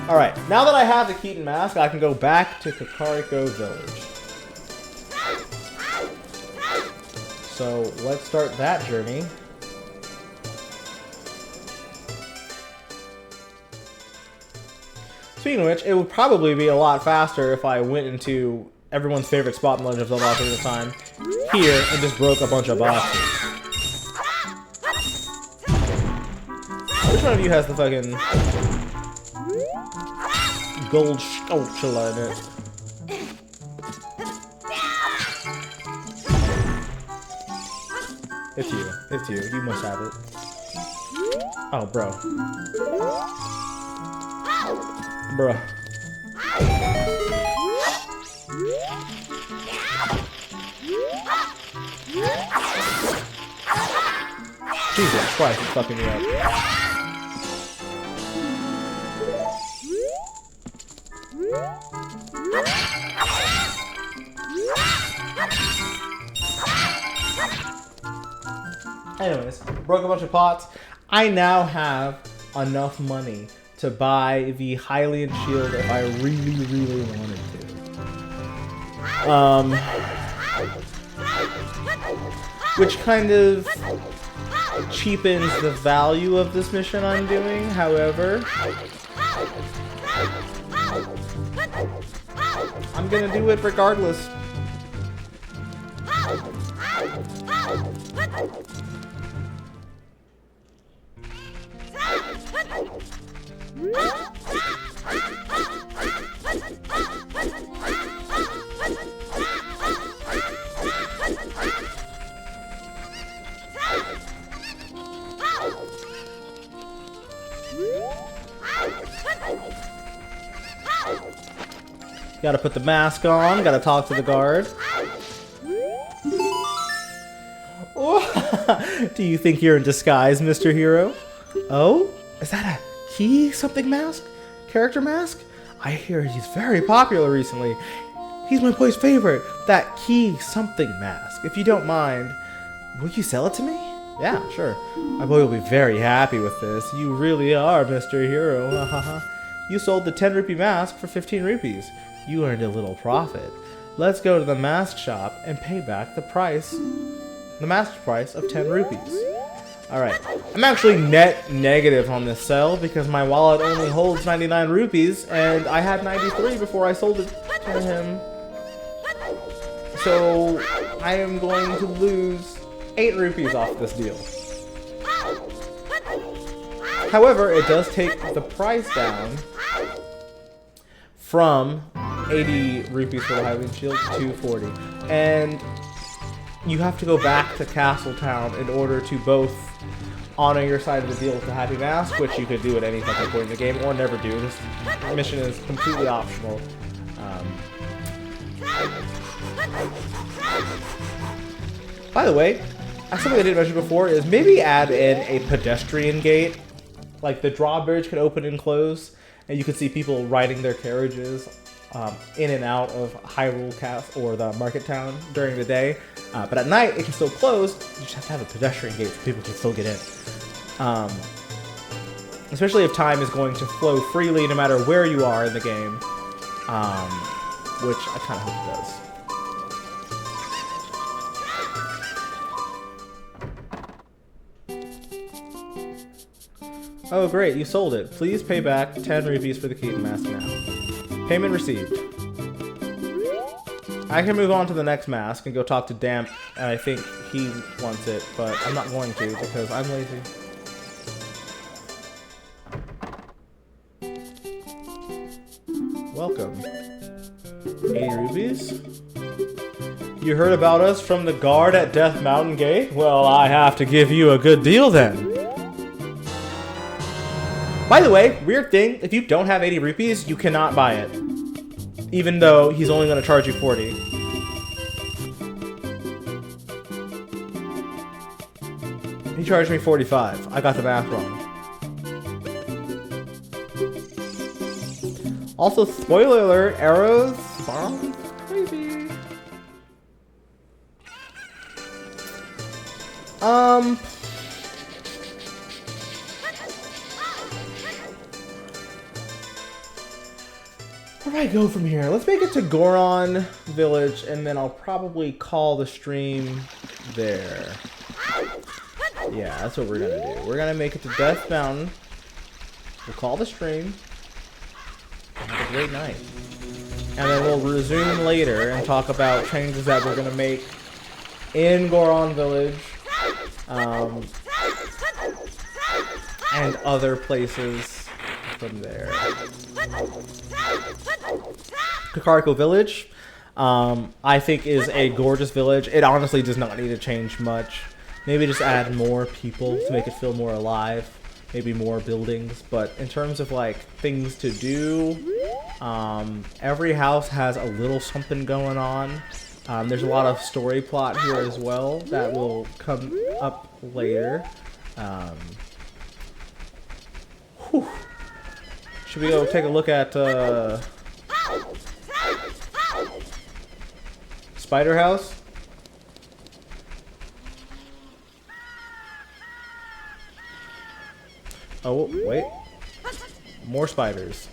Alright, now that I have the Keaton mask, I can go back to Kakariko Village. So, let's start that journey. Speaking of which, it would probably be a lot faster if I went into everyone's favorite spot in Legend of Zelda Ocarina of Time here and just broke a bunch of boxes. Which one of you has the fucking gold sculpture in it? It's you. It's you. You must have it. Oh, bro. Bruh. Jesus Christ, it's fucking me up. Anyways, broke a bunch of pots. I now have enough money to buy the Hylian shield if I really, really wanted to. Which kind of cheapens the value of this mission I'm doing, however. I'm gonna do it regardless. Gotta put the mask on, gotta talk to the guard. Do you think you're in disguise, Mr. Hero? Oh? Is that a key something mask? Character mask? I hear he's very popular recently. He's my boy's favorite. That key something mask. If you don't mind, will you sell it to me? Yeah, sure. My boy will be very happy with this. You really are, Mr. Hero. You sold the 10 rupee mask for 15 rupees. You earned a little profit. Let's go to the mask shop and pay back the price. The mask price of 10 rupees. Alright. I'm actually net negative on this sell because my wallet only holds 99 rupees and I had 93 before I sold it to him. So I am going to lose 8 rupees off this deal. However, it does take the price down from 80 rupees for the Hyrule Shield to 40. And you have to go back to Castle Town in order to both honor your side of the deal with the Happy Mask, which you could do at any fucking point in the game, or never do. This mission is completely optional. By the way, something I didn't mention before is maybe add in a pedestrian gate. Like the drawbridge can open and close, and you can see people riding their carriages in and out of Hyrule Castle or the market town during the day. But at night, it can still close. You just have to have a pedestrian gate so people can still get in. Especially if time is going to flow freely no matter where you are in the game. Which I kind of hope it does. Oh great, you sold it. Please pay back 10 rupees for the key to mask now. Payment received. I can move on to the next mask and go talk to Damp, and I think he wants it, but I'm not going to because I'm lazy. Welcome. 80 rupees? You heard about us from the guard at Death Mountain Gate? Well, I have to give you a good deal then. By the way, weird thing, if you don't have 80 rupees, you cannot buy it. Even though he's only going to charge you 40. He charged me 45. I got the math wrong. Also, spoiler alert, arrows, bombs, crazy. Where do I go from here? Let's make it to Goron Village, and then I'll probably call the stream there. Yeah, that's what we're gonna do. We're gonna make it to Death Mountain. We'll call the stream. Have a great night. And then we'll resume later and talk about changes that we're gonna make in Goron Village. And other places from there. Kakariko Village, I think is a gorgeous village. It honestly does not need to change much. Maybe just add more people to make it feel more alive. Maybe more buildings. But in terms of like things to do, every house has a little something going on. There's a lot of story plot here as well that will come up later. Should we go take a look at Spider House? Oh, wait. More spiders.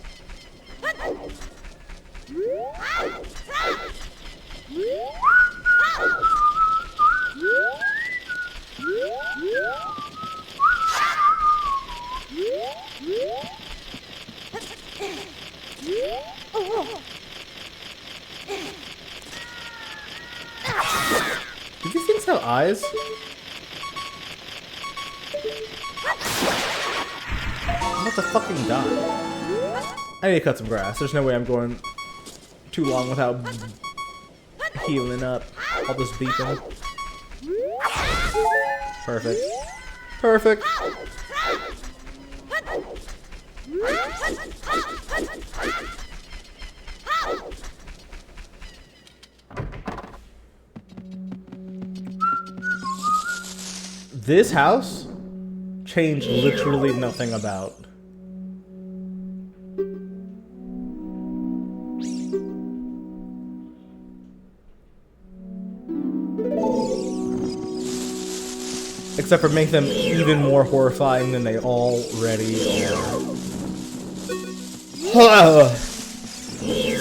Do these things have eyes? I'm about to fucking die. I need to cut some grass. There's no way I'm going too long without healing up all this beeping. Perfect. Perfect. this house changed literally nothing about. Except for make them even more horrifying than they already are.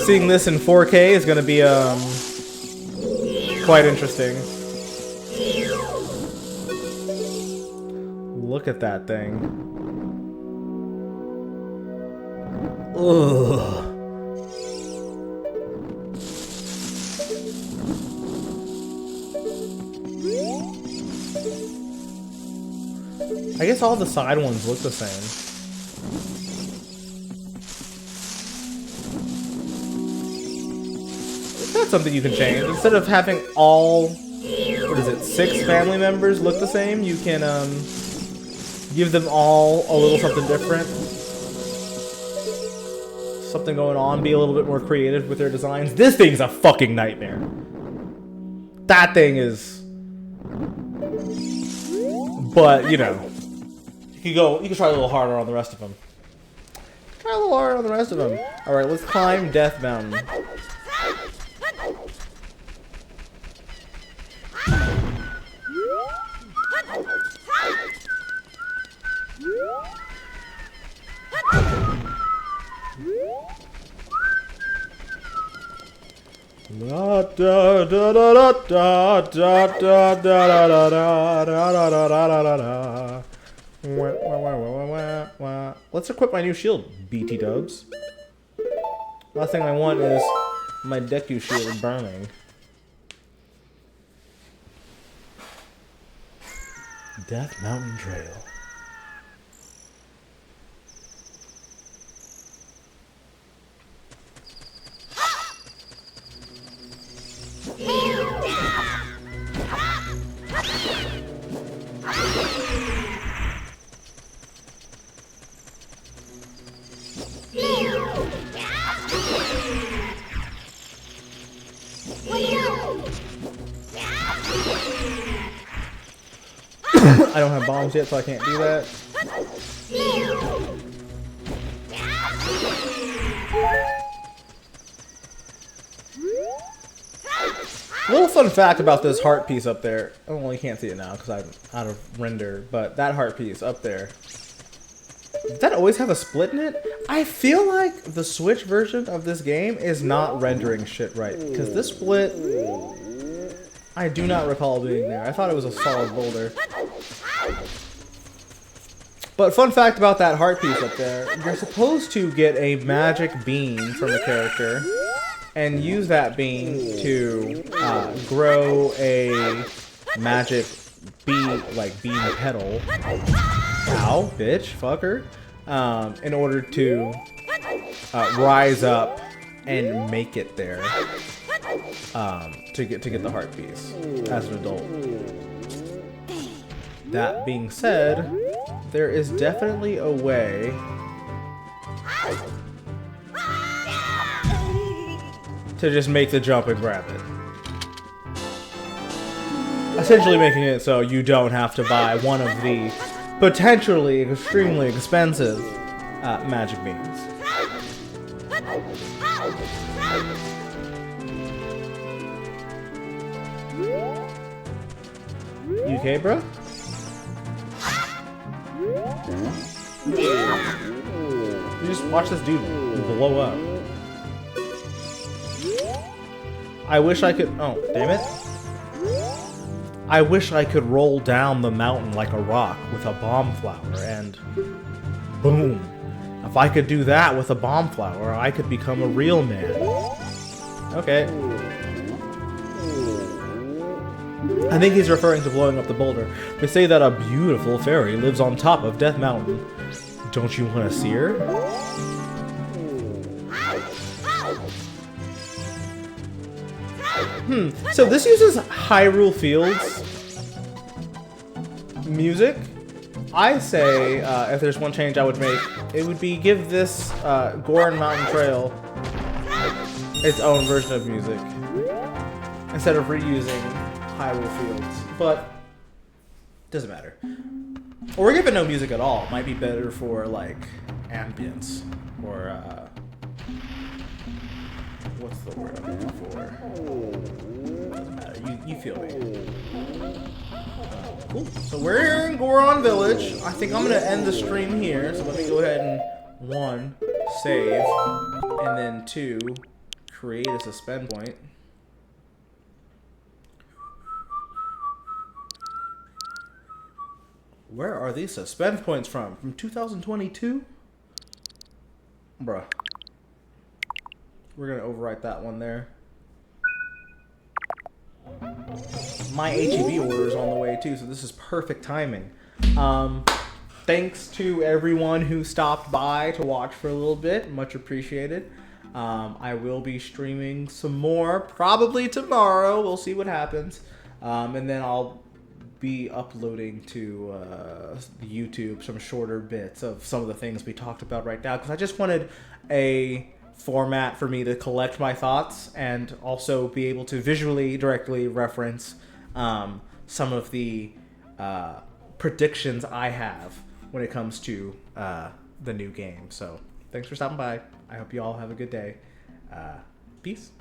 Seeing this in 4K is gonna be quite interesting. Look at that thing. Ugh. I guess all the side ones look the same. That's something you can change. Instead of having all, what is it, 6 family members look the same, you can give them all a little something different. Something going on, be a little bit more creative with their designs. This thing's a fucking nightmare. That thing is... But, you know, you can try a little harder on the rest of them. Try a little harder on the rest of them. Alright, let's climb Death Mountain. Let's equip my new shield, BT dubs. Last thing I want is my Deku shield burning. Death Mountain Trail. I don't have bombs yet, so I can't do that. Little fun fact about this heart piece up there. Oh, well, you can't see it now because I'm out of render, but that heart piece up there. Does that always have a split in it? I feel like the Switch version of this game is not rendering shit right, because this split, I do not recall being there. I thought it was a solid boulder. But fun fact about that heart piece up there, you're supposed to get a magic bean from a character and use that bean to grow a magic bean petal. Ow, bitch, fucker. In order to rise up and make it there to get the heart piece as an adult. That being said, there is definitely a way to just make the jump and grab it. Essentially making it so you don't have to buy one of the potentially extremely expensive magic beans. You okay, bro? You just watch this dude blow up. I wish I could... Oh, damn it. I wish I could roll down the mountain like a rock with a bomb flower and... Boom. If I could do that with a bomb flower, I could become a real man. Okay. I think he's referring to blowing up the boulder. They say that a beautiful fairy lives on top of Death Mountain. Don't you want to see her? So this uses Hyrule Fields music. I say if there's one change I would make, it would be give this Goron Mountain Trail its own version of music instead of reusing Hyrule Fields. But Doesn't matter. Or give it no music at all. Might be better for like ambience or what's the word I'm looking for? Doesn't matter. You feel me. Cool. So we're here in Goron Village. I think I'm gonna end the stream here. So let me go ahead and 1, save, and then 2, create a suspend point. Where are these suspend points from? From 2022? Bruh. We're gonna overwrite that one there. My HEB order is on the way too, so this is perfect timing. Thanks to everyone who stopped by to watch for a little bit. Much appreciated. I will be streaming some more, probably tomorrow. We'll see what happens. And then I'll be uploading to YouTube some shorter bits of some of the things we talked about right now, because I just wanted a format for me to collect my thoughts and also be able to visually directly reference some of the predictions I have when it comes to the new game. So thanks for stopping by. I hope you all have a good day. Peace.